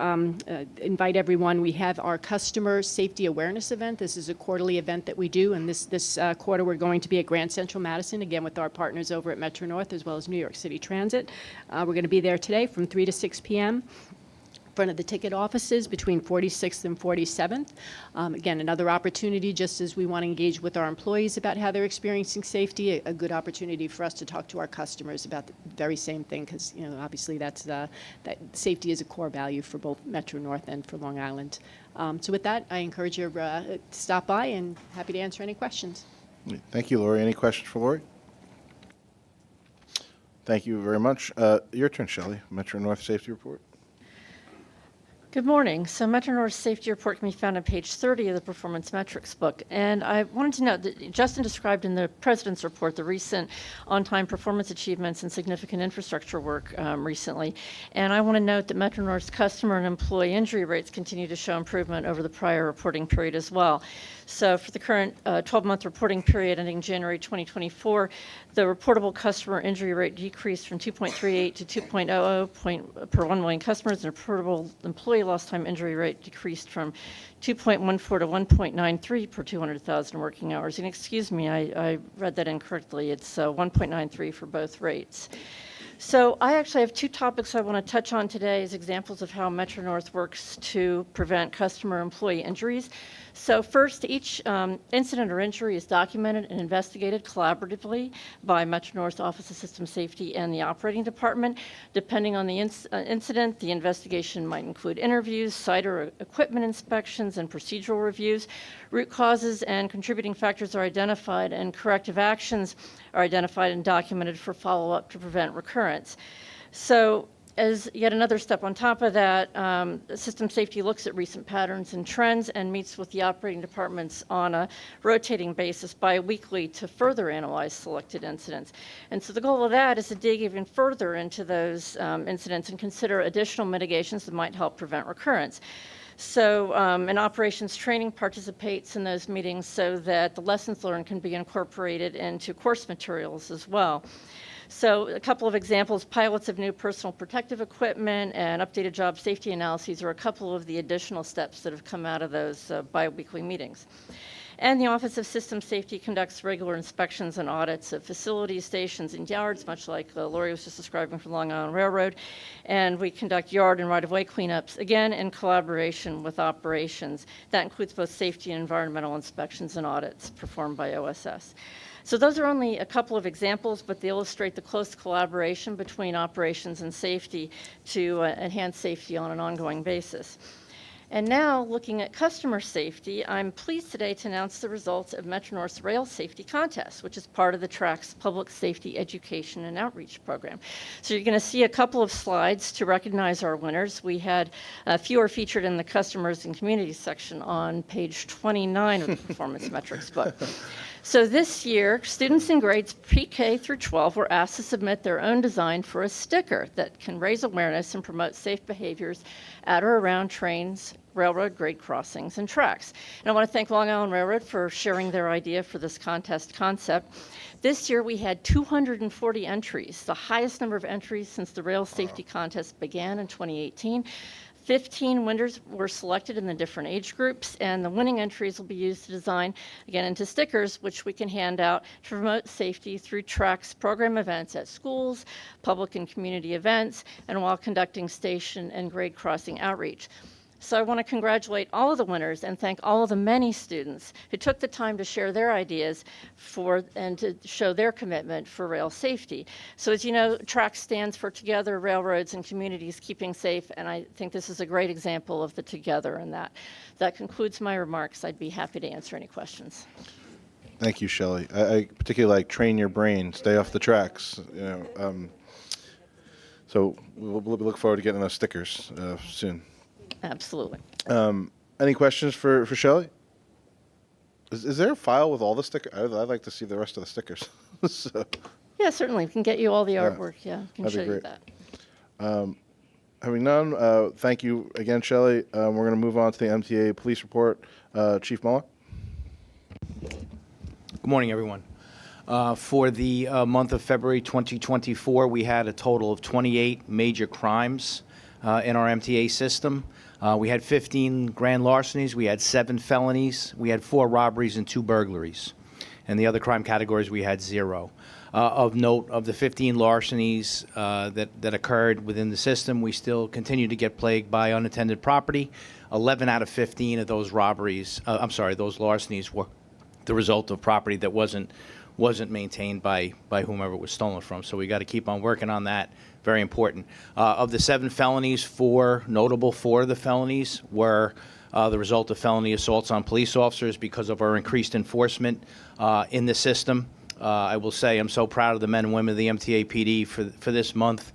invite everyone. We have our customer safety awareness event. This is a quarterly event that we do, and this quarter we're going to be at Grand Central Madison, again with our partners over at Metro North as well as New York City Transit. We're going to be there today from 3 to 6 p.m. front of the ticket offices between 46th and 47th. Again, another opportunity, just as we want to engage with our employees about how they're experiencing safety, a good opportunity for us to talk to our customers about the very same thing, because obviously that safety is a core value for both Metro North and for Long Island. So with that, I encourage you to stop by, and happy to answer any questions. Thank you, Lori. Any questions for Lori? Thank you very much. Your turn, Shelley. Metro North Safety Report. Good morning. So Metro North's safety report can be found on page 30 of the performance metrics book. And I wanted to note that Justin described in the President's report the recent on-time performance achievements and significant infrastructure work recently. And I want to note that Metro North's customer and employee injury rates continue to show improvement over the prior reporting period as well. So for the current 12-month reporting period ending January 2024, the reportable customer injury rate decreased from 2.38 to 2.00 per 1 million customers, and reportable employee lost time injury rate decreased from 2.14 to 1.93 per 200,000 working hours. And excuse me, I read that incorrectly. It's 1.93 for both rates. So I actually have two topics I want to touch on today as examples of how Metro North works to prevent customer employee injuries. So first, each incident or injury is documented and investigated collaboratively by Metro North Office of System Safety and the operating department. Depending on the incident, the investigation might include interviews, site or equipment inspections, and procedural reviews. Root causes and contributing factors are identified, and corrective actions are identified and documented for follow-up to prevent recurrence. So as yet another step on top of that, system safety looks at recent patterns and trends and meets with the operating departments on a rotating basis bi-weekly to further analyze selected incidents. And so the goal of that is to dig even further into those incidents and consider additional mitigations that might help prevent recurrence. So an operations training participates in those meetings so that the lessons learned can be incorporated into course materials as well. So a couple of examples: pilots of new personal protective equipment and updated job safety analyses are a couple of the additional steps that have come out of those bi-weekly meetings. And the Office of System Safety conducts regular inspections and audits of facilities, stations, and yards, much like Lori was just describing for Long Island Railroad. And we conduct yard and right-of-way cleanups, again, in collaboration with operations. That includes both safety and environmental inspections and audits performed by OSS. So those are only a couple of examples, but they illustrate the close collaboration between operations and safety to enhance safety on an ongoing basis. And now, looking at customer safety, I'm pleased today to announce the results of Metro North's Rail Safety Contest, which is part of the TRAC's Public Safety Education and Outreach Program. So you're going to see a couple of slides to recognize our winners. We had a few are featured in the Customers and Communities section on page 29 of the Performance Metrics book. So this year, students in grades pre-K through 12 were asked to submit their own design for a sticker that can raise awareness and promote safe behaviors at or around trains, railroad grade crossings, and tracks. And I want to thank Long Island Railroad for sharing their idea for this contest concept. This year we had 240 entries, the highest number of entries since the Rail Safety Contest began in 2018. 15 winners were selected in the different age groups, and the winning entries will be used to design, again, into stickers, which we can hand out to promote safety through TRAC's program events at schools, public and community events, and while conducting station and grade crossing outreach. So I want to congratulate all of the winners and thank all of the many students who took the time to share their ideas and to show their commitment for rail safety. So as you know, TRAC stands for Together Railroads and Communities Keeping Safe, and I think this is a great example of the together in that. That concludes my remarks. I'd be happy to answer any questions. Thank you, Shelley. I particularly like train your brain, stay off the tracks. So we'll look forward to getting those stickers soon. Absolutely. Any questions for Shelley? Is there a file with all the stickers? I'd like to see the rest of the stickers. So, Yeah, certainly. We can get you all the artwork. Yeah, can that'd show be you great. that. Having none, thank you again, Shelley. We're going to move on to the MTA police report. Chief Muller. Good morning, everyone. For the month of February 2024, we had a total of 28 major crimes in our MTA system. We had 15 grand larcenies, we had 7 felonies, we had 4 robberies and 2 burglaries. And the other crime categories, we had 0. Of note, of the 15 larcenies that occurred within the system, we still continue to get plagued by unattended property. 11 out of 15 of those robberies, those larcenies were the result of property that wasn't maintained by whomever it was stolen from. So we got to keep on working on that. Very important. Of the 7 felonies, 4 of the felonies were the result of felony assaults on police officers because of our increased enforcement in the system. I will say I'm so proud of the men and women of the MTA PD for this month.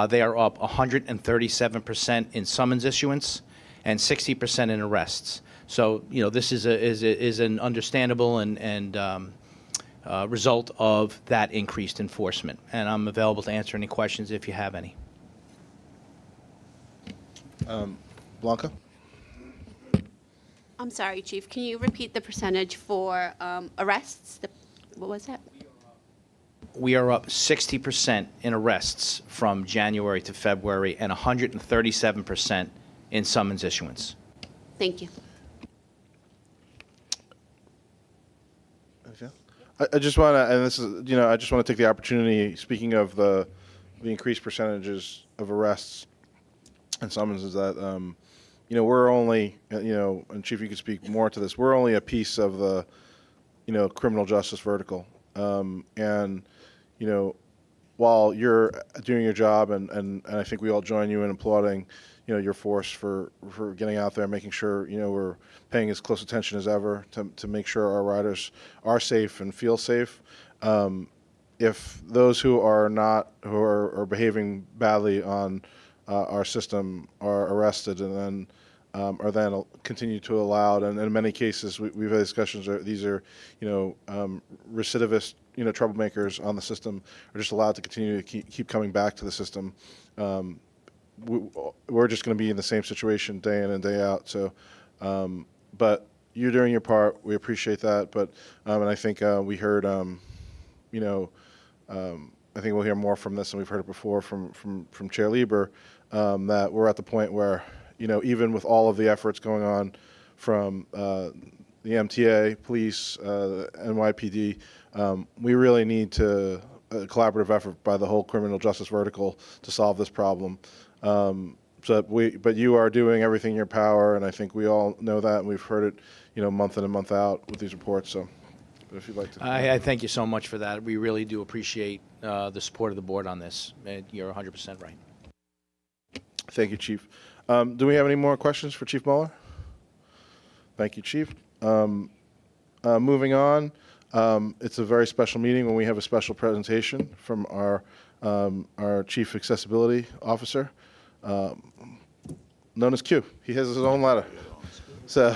They are up 137% in summons issuance and 60% in arrests. So, this is an understandable and result of that increased enforcement. And I'm available to answer any questions if you have any. Blanca? I'm sorry, Chief. Can you repeat the percentage for arrests? What was that? We are up 60% in arrests from January to February and 137% in summons issuance. Thank you. I just want to, and this is, I just want to take the opportunity, speaking of the increased percentages of arrests and summonses, that, we're only, and Chief, you could speak more to this, we're only a piece of the, criminal justice vertical. And, while you're doing your job, and I think we all join you in applauding, your force for getting out there, making sure, we're paying as close attention as ever to make sure our riders are safe and feel safe. If those who are behaving badly on our system are arrested and then are then continue to allowed, and in many cases we've had discussions. These are, recidivist, troublemakers on the system are just allowed to continue to keep coming back to the system. We're just going to be in the same situation day in and day out. So, but you're doing your part. We appreciate that. But and I think we heard, I think we'll hear more from this, and we've heard it before from Chair LIRR, that we're at the point where, even with all of the efforts going on from the MTA, police, NYPD, we really need a collaborative effort by the whole criminal justice vertical to solve this problem. But you are doing everything in your power, and I think we all know that, and we've heard it, month in and month out with these reports. So, if you'd like to, I thank you so much for that. We really do appreciate the support of the board on this. You're 100% right. Thank you, Chief. Do we have any more questions for Chief Mueller? Thank you, Chief. Moving on, it's a very special meeting when we have a special presentation from our Chief Accessibility Officer, known as Q. He has his own letter. So,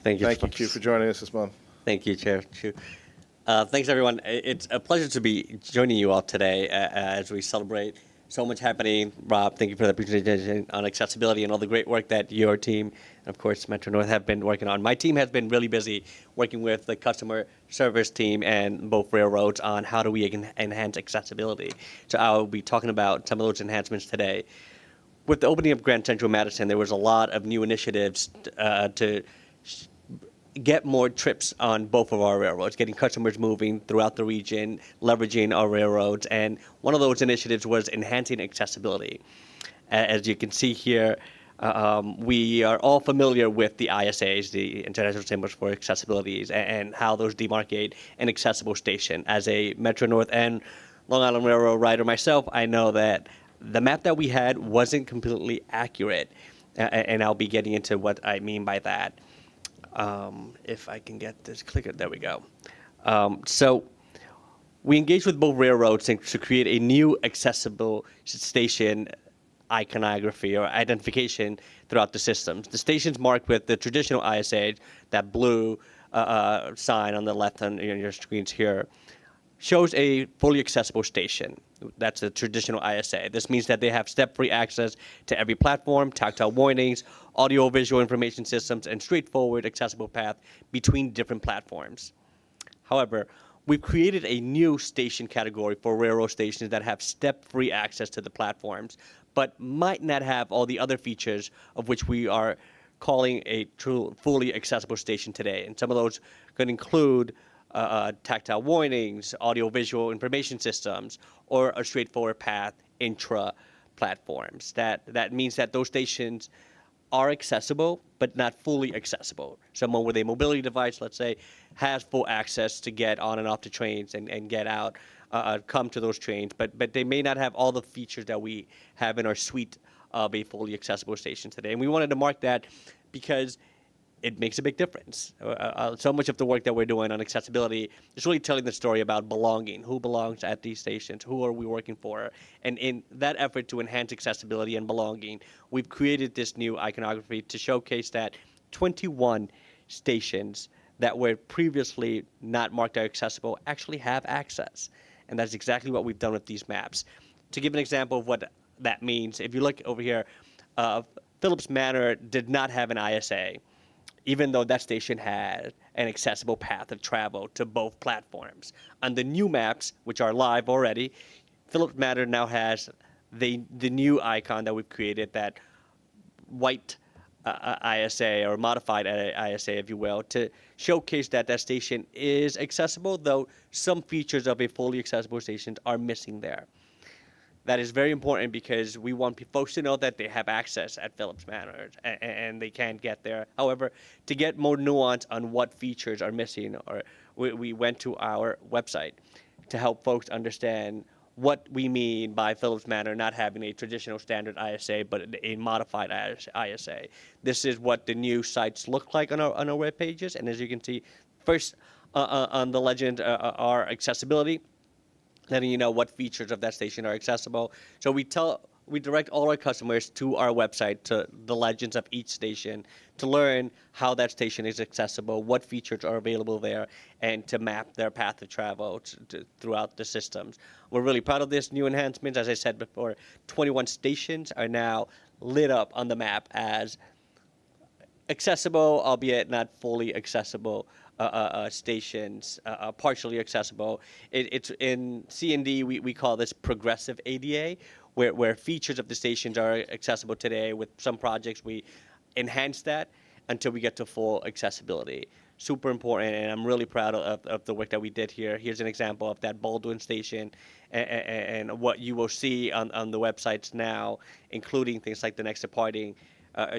thank you, Q, for joining us this month. Thank you, Chair. Thanks, everyone. It's a pleasure to be joining you all today as we celebrate so much happening. Rob, thank you for the presentation on accessibility and all the great work that your team, and of course, Metro North have been working on. My team has been really busy working with the customer service team and both railroads on how do we enhance accessibility. So I'll be talking about some of those enhancements today. With the opening of Grand Central Madison, there was a lot of new initiatives to get more trips on both of our railroads, getting customers moving throughout the region, leveraging our railroads. And one of those initiatives was enhancing accessibility. As you can see here, we are all familiar with the ISAs, the International Symbols for Accessibilities, and how those demarcate an accessible station. As a Metro North and Long Island Railroad rider myself, I know that the map that we had wasn't completely accurate. And I'll be getting into what I mean by that. If I can get this clicker, there we go. So we engaged with both railroads to create a new accessible station iconography or identification throughout the systems. The stations marked with the traditional ISA, that blue sign on the left on your screens here, shows a fully accessible station. That's a traditional ISA. This means that they have step-free access to every platform, tactile warnings, audio-visual information systems, and straightforward accessible path between different platforms. However, we've created a new station category for railroad stations that have step-free access to the platforms, but might not have all the other features of which we are calling a true fully accessible station today. And some of those could include tactile warnings, audio-visual information systems, or a straightforward path intra platforms. That means that those stations are accessible, but not fully accessible. Someone with a mobility device, let's say, has full access to get on and off the trains and get out, come to those trains, but they may not have all the features that we have in our suite of a fully accessible station today. And we wanted to mark that because it makes a big difference. So much of the work that we're doing on accessibility is really telling the story about belonging. Who belongs at these stations? Who are we working for? And in that effort to enhance accessibility and belonging, we've created this new iconography to showcase that 21 stations that were previously not marked as accessible actually have access. And that's exactly what we've done with these maps. To give an example of what that means, if you look over here, Phillips Manor did not have an ISA, even though that station had an accessible path of travel to both platforms. On the new maps, which are live already, Phillips Manor now has the new icon that we've created, that white ISA, or modified ISA, if you will, to showcase that that station is accessible, though some features of a fully accessible station are missing there. That is very important because we want folks to know that they have access at Phillips Manor and they can get there. However, to get more nuance on what features are missing, we went to our website to help folks understand what we mean by Phillips Manor not having a traditional standard ISA, but a modified ISA. This is what the new sites look like on our web pages. And as you can see, first on the legend are accessibility, letting you know what features of that station are accessible. So we direct all our customers to our website, to the legends of each station, to learn how that station is accessible, what features are available there, and to map their path of travel throughout the systems. We're really proud of this new enhancements. As I said before, 21 stations are now lit up on the map as accessible, albeit not fully accessible stations, partially accessible. It's in C&D, we call this progressive ADA, where features of the stations are accessible today. With some projects, we enhance that until we get to full accessibility. Super important, and I'm really proud of the work that we did here. Here's an example of that Baldwin station and what you will see on the websites now, including things like the next departing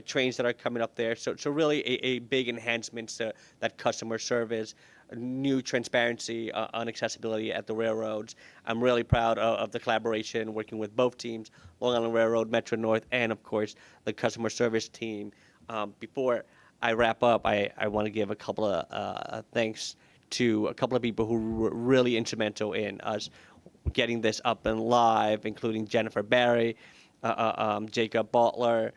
trains that are coming up there. So really a big enhancement to that customer service, new transparency on accessibility at the railroads. I'm really proud of the collaboration working with both teams, Long Island Railroad, Metro North, and of course the customer service team. Before I wrap up, I want to give a couple of thanks to a couple of people who were really instrumental in us getting this up and live, including Jennifer Barry, Jacob Butler,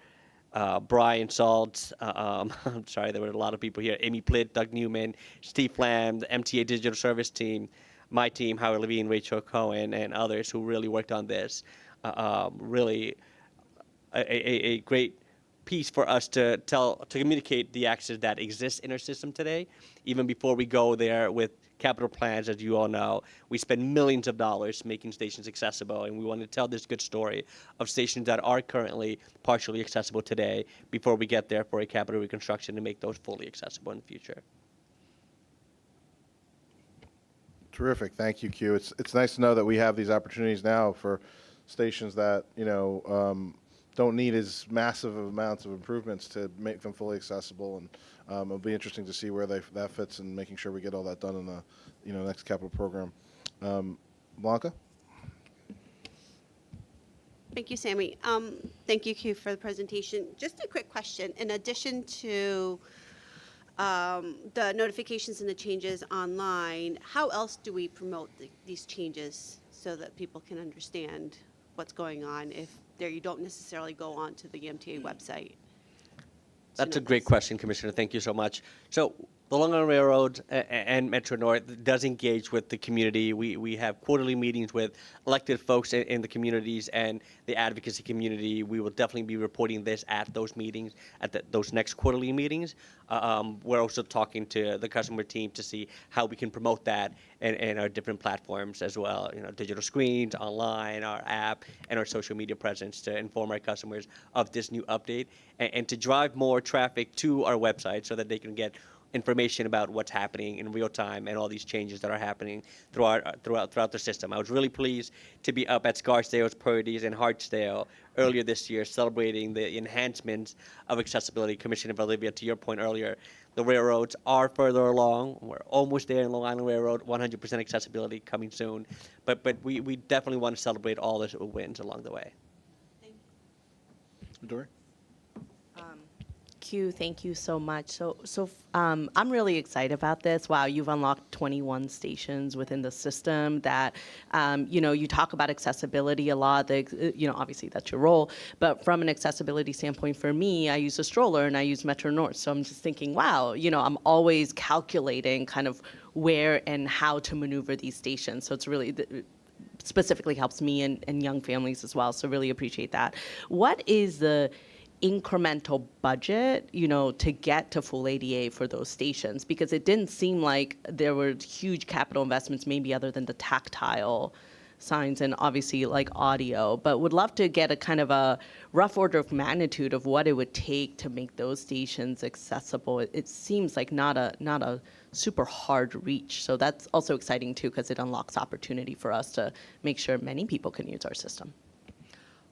Brian Saltz, I'm sorry, there were a lot of people here, Amy Plitt, Doug Newman, Steve Flam, the MTA Digital Service team, my team, Howard Levine, Rachel Cohen, and others who really worked on this. Really a great piece for us to communicate the access that exists in our system today. Even before we go there with capital plans, as you all know, we spend millions of dollars making stations accessible, and we want to tell this good story of stations that are currently partially accessible today before we get there for a capital reconstruction to make those fully accessible in the future. Terrific. Thank you, Q. It's nice to know that we have these opportunities now for stations that, don't need as massive amounts of improvements to make them fully accessible, and it'll be interesting to see where that fits and making sure we get all that done in the next capital program. Blanca? Thank you, Sammy. Thank you, Q, for the presentation. Just a quick question. In addition to the notifications and the changes online, how else do we promote these changes so that people can understand what's going on if you don't necessarily go on to the MTA website? That's a great question, Commissioner. Thank you so much. So the Long Island Railroad and Metro North does engage with the community. We have quarterly meetings with elected folks in the communities and the advocacy community. We will definitely be reporting this at those meetings, at those next quarterly meetings. We're also talking to the customer team to see how we can promote that in our different platforms as well. Digital screens, online, our app, and our social media presence to inform our customers of this new update and to drive more traffic to our website so that they can get information about what's happening in real time and all these changes that are happening throughout the system. I was really pleased to be up at Scarsdale, Purdy's, and Hartsdale earlier this year celebrating the enhancements of accessibility. Commissioner Olivia, to your point earlier, the railroads are further along. We're almost there in Long Island Railroad, 100% accessibility coming soon. But we definitely want to celebrate all the wins along the way. Dory? Q, thank you so much. I'm really excited about this. Wow, you've unlocked 21 stations within the system that, you talk about accessibility a lot. Obviously that's your role, but from an accessibility standpoint for me, I use a stroller and I use Metro North. So I'm just thinking, wow, I'm always calculating kind of where and how to maneuver these stations. So it's really specifically helps me and young families as well. So really appreciate that. What is the incremental budget, to get to full ADA for those stations? Because it didn't seem like there were huge capital investments, maybe other than the tactile signs and obviously like audio, but would love to get a kind of a rough order of magnitude of what it would take to make those stations accessible. It seems like not a super hard reach. So that's also exciting too, because it unlocks opportunity for us to make sure many people can use our system.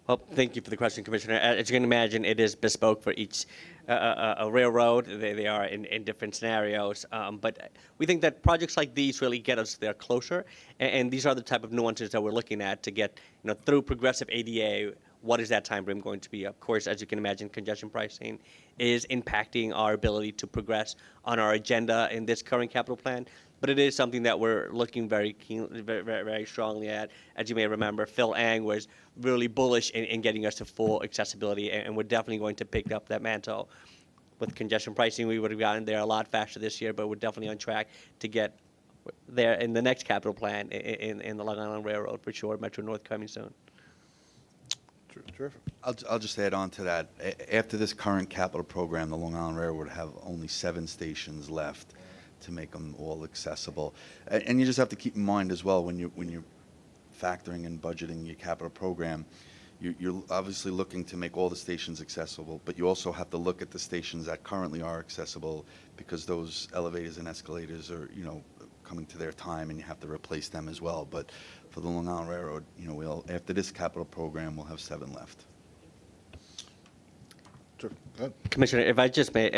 Well, thank you for the question, Commissioner. As you can imagine, it is bespoke for each a railroad. They are in different scenarios. But we think that projects like these really get us there closer. And these are the type of nuances that we're looking at to get, through progressive ADA, what is that time frame going to be? Of course, as you can imagine, congestion pricing is impacting our ability to progress on our agenda in this current capital plan. But it is something that we're looking very very strongly at. As you may remember, Phil Ang was really bullish in getting us to full accessibility, and we're definitely going to pick up that mantle. With congestion pricing, we would have gotten there a lot faster this year, but we're definitely on track to get there in the next capital plan in the Long Island Railroad for sure. Metro North coming soon. Terrific. I'll just add on to that. After this current capital program, the Long Island Railroad would have only 7 stations left to make them all accessible. And you just have to keep in mind as well when you're factoring and budgeting your capital program, you're obviously looking to make all the stations accessible, but you also have to look at the stations that currently are accessible because those elevators and escalators are, coming to their time and you have to replace them as well. But for the Long Island Railroad, after this capital program, we'll have 7 left. Commissioner, if I just may,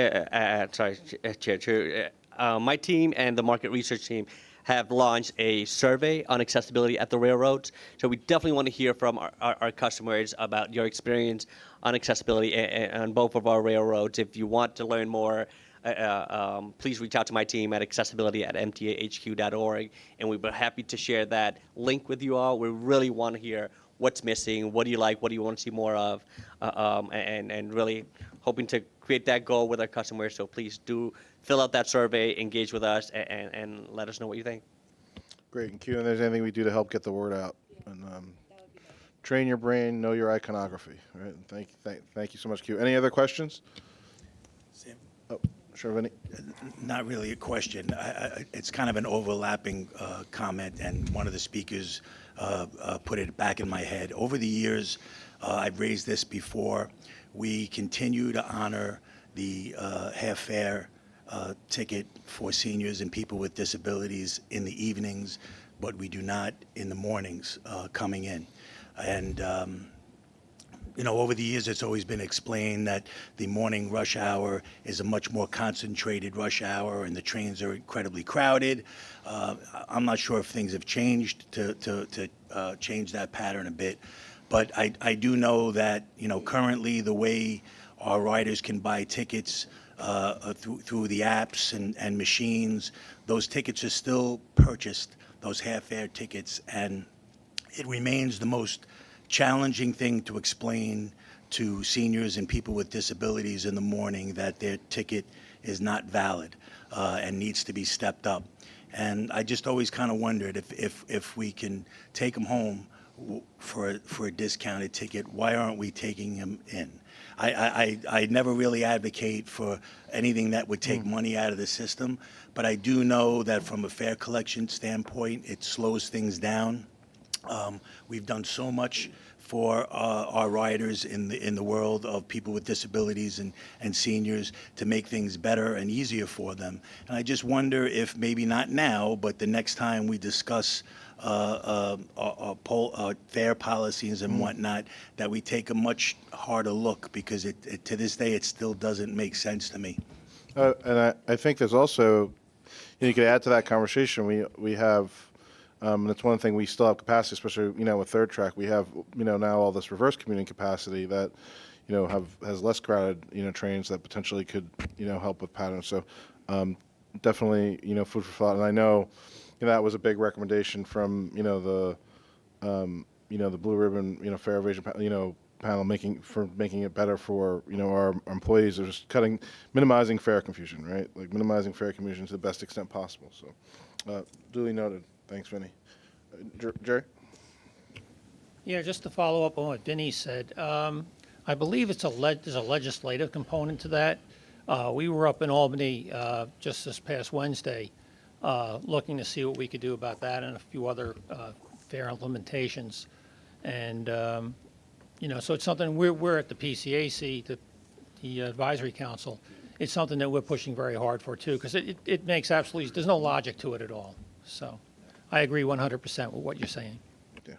sorry, Chair, my team and the market research team have launched a survey on accessibility at the railroads. So we definitely want to hear from our customers about your experience on accessibility on both of our railroads. If you want to learn more, please reach out to my team at accessibility@mtahq.org, and we'd be happy to share that link with you all. We really want to hear what's missing, what do you like, what do you want to see more of, and really hoping to create that goal with our customers. So please do fill out that survey, engage with us, and let us know what you think. Great. And Q, and there's anything we do to help get the word out. And train your brain, know your iconography. Right? And thank you so much, Q. Any other questions? Sam? Oh, sure, Vinny. Not really a question. It's kind of an overlapping comment, and one of the speakers put it back in my head. Over the years, I've raised this before. We continue to honor the half-fare ticket for seniors and people with disabilities in the evenings, but we do not in the mornings coming in. And over the years, it's always been explained that the morning rush hour is a much more concentrated rush hour and the trains are incredibly crowded. I'm not sure if things have changed to change that pattern a bit, but I do know that, currently the way our riders can buy tickets through the apps and machines, those tickets are still purchased, those half-fare tickets, and it remains the most challenging thing to explain to seniors and people with disabilities in the morning that their ticket is not valid and needs to be stepped up. And I just always kind of wondered if we can take them home for a discounted ticket, why aren't we taking them in? I never really advocate for anything that would take money out of the system, but I do know that from a fare collection standpoint, it slows things down. We've done so much for our riders in the world of people with disabilities and seniors to make things better and easier for them. And I just wonder if maybe not now, but the next time we discuss fare policies and whatnot, that we take a much harder look, because to this day it still doesn't make sense to me. And I think there's also, you could add to that conversation. We have, and that's one thing, we still have capacity, especially with third track. We have now all this reverse commuting capacity that has less crowded trains that potentially could help with patterns. So definitely food for thought. And I know that was a big recommendation from the Blue Ribbon fare evasion panel, making it better for our employees. They're just minimizing fare confusion, right? Like minimizing fare confusion to the best extent possible. So duly noted. Thanks, Vinny. Jerry? Yeah, just to follow up on what Vinny said, I believe there's a legislative component to that. We were up in Albany just this past Wednesday looking to see what we could do about that and a few other fare implementations. And, so it's something we're at the PCAC, the Advisory Council. It's something that we're pushing very hard for, too, because it makes absolutely, there's no logic to it at all. So I agree 100% with what you're saying. Yeah.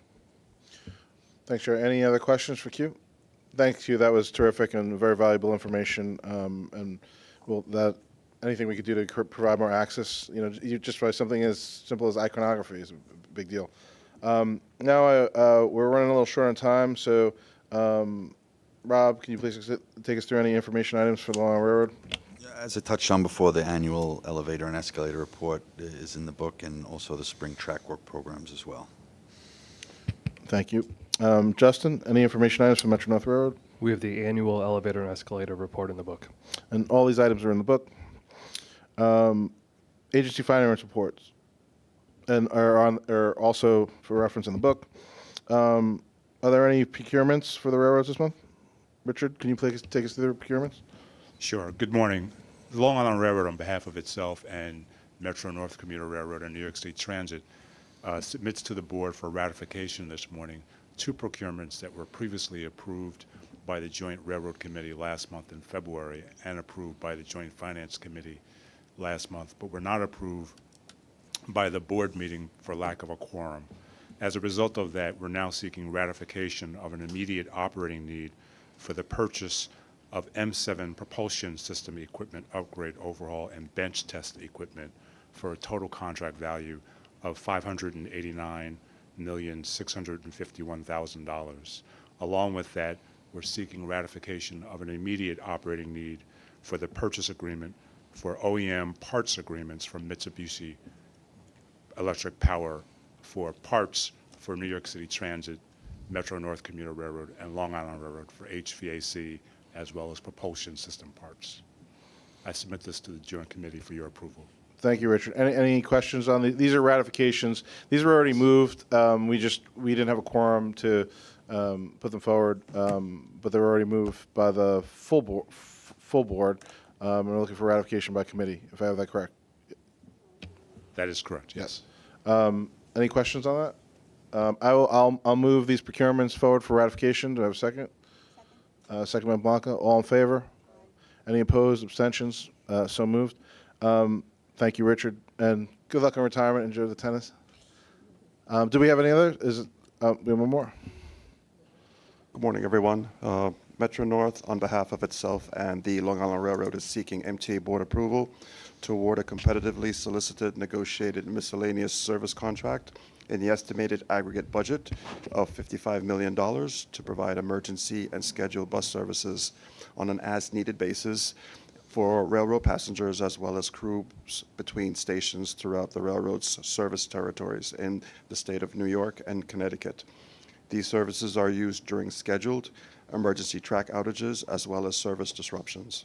Thanks, Jerry. Any other questions for Q? Thank you. That was terrific and very valuable information. And anything we could do to provide more access, just by something as simple as iconography is a big deal. Now we're running a little short on time, so Rob, can you please take us through any information items for the Long Island Railroad? As I touched on before, the annual elevator and escalator report is in the book, and also the spring track work programs as well. Thank you. Justin, any information items for Metro North Railroad? We have the annual elevator and escalator report in the book. And all these items are in the book. Agency finance reports and are also for reference in the book. Are there any procurements for the railroads this month? Richard, can you please take us through the procurements? Sure. Good morning. The Long Island Railroad, on behalf of itself and Metro North Commuter Railroad and New York State Transit, submits to the board for ratification this morning 2 procurements that were previously approved by the Joint Railroad Committee last month in February and approved by the Joint Finance Committee last month, but were not approved by the board meeting for lack of a quorum. As a result of that, we're now seeking ratification of an immediate operating need for the purchase of M7 propulsion system equipment upgrade, overhaul, and bench test equipment for a total contract value of $589,651,000. Along with that, we're seeking ratification of an immediate operating need for the purchase agreement for OEM parts agreements from Mitsubishi Electric Power for parts for New York City Transit, Metro North Commuter Railroad, and Long Island Railroad for HVAC, as well as propulsion system parts. I submit this to the Joint Committee for your approval. Thank you, Richard. Any questions on these? Are ratifications. These were already moved. We didn't have a quorum to put them forward, but they were already moved by the full board. And we're looking for ratification by committee, if I have that correct. That is correct. Yes. Any questions on that? I'll move these procurements forward for ratification. Do I have a second? Second by Blanca. All in favor? Any opposed? Abstentions? So moved. Thank you, Richard, and good luck in retirement. Enjoy the tennis. Do we have any other? We have one more. Good morning, everyone. Metro North, on behalf of itself and the Long Island Railroad, is seeking MTA board approval to award a competitively solicited, negotiated miscellaneous service contract in the estimated aggregate budget of $55 million to provide emergency and scheduled bus services on an as-needed basis for railroad passengers as well as crews between stations throughout the railroad's service territories in the state of New York and Connecticut. These services are used during scheduled emergency track outages as well as service disruptions.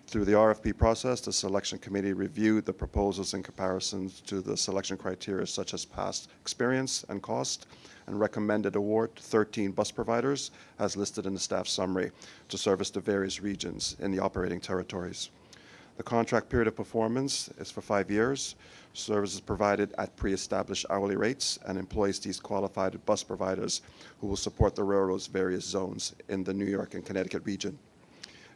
Through the RFP process, the selection committee reviewed the proposals in comparison to the selection criteria such as past experience and cost, and recommended award to 13 bus providers, as listed in the staff summary, to service the various regions in the operating territories. The contract period of performance is for 5 years. Services provided at pre-established hourly rates, and employs these qualified bus providers who will support the railroad's various zones in the New York and Connecticut region.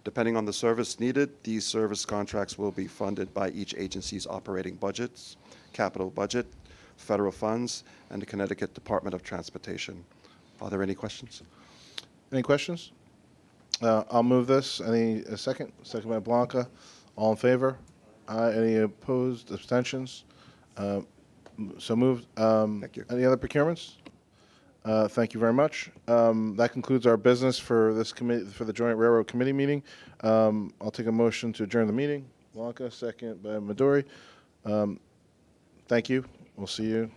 Depending on the service needed, these service contracts will be funded by each agency's operating budgets, capital budget, federal funds, and the Connecticut Department of Transportation. Are there any questions? Any questions? I'll move this. A second? Second by Blanca. All in favor? Aye. Any opposed? Abstentions? So moved. Thank you. Any other procurements? Thank you very much. That concludes our business for this committee, for the Joint Railroad Committee meeting. I'll take a motion to adjourn the meeting. Blanca, second by Midori. Thank you. We'll see you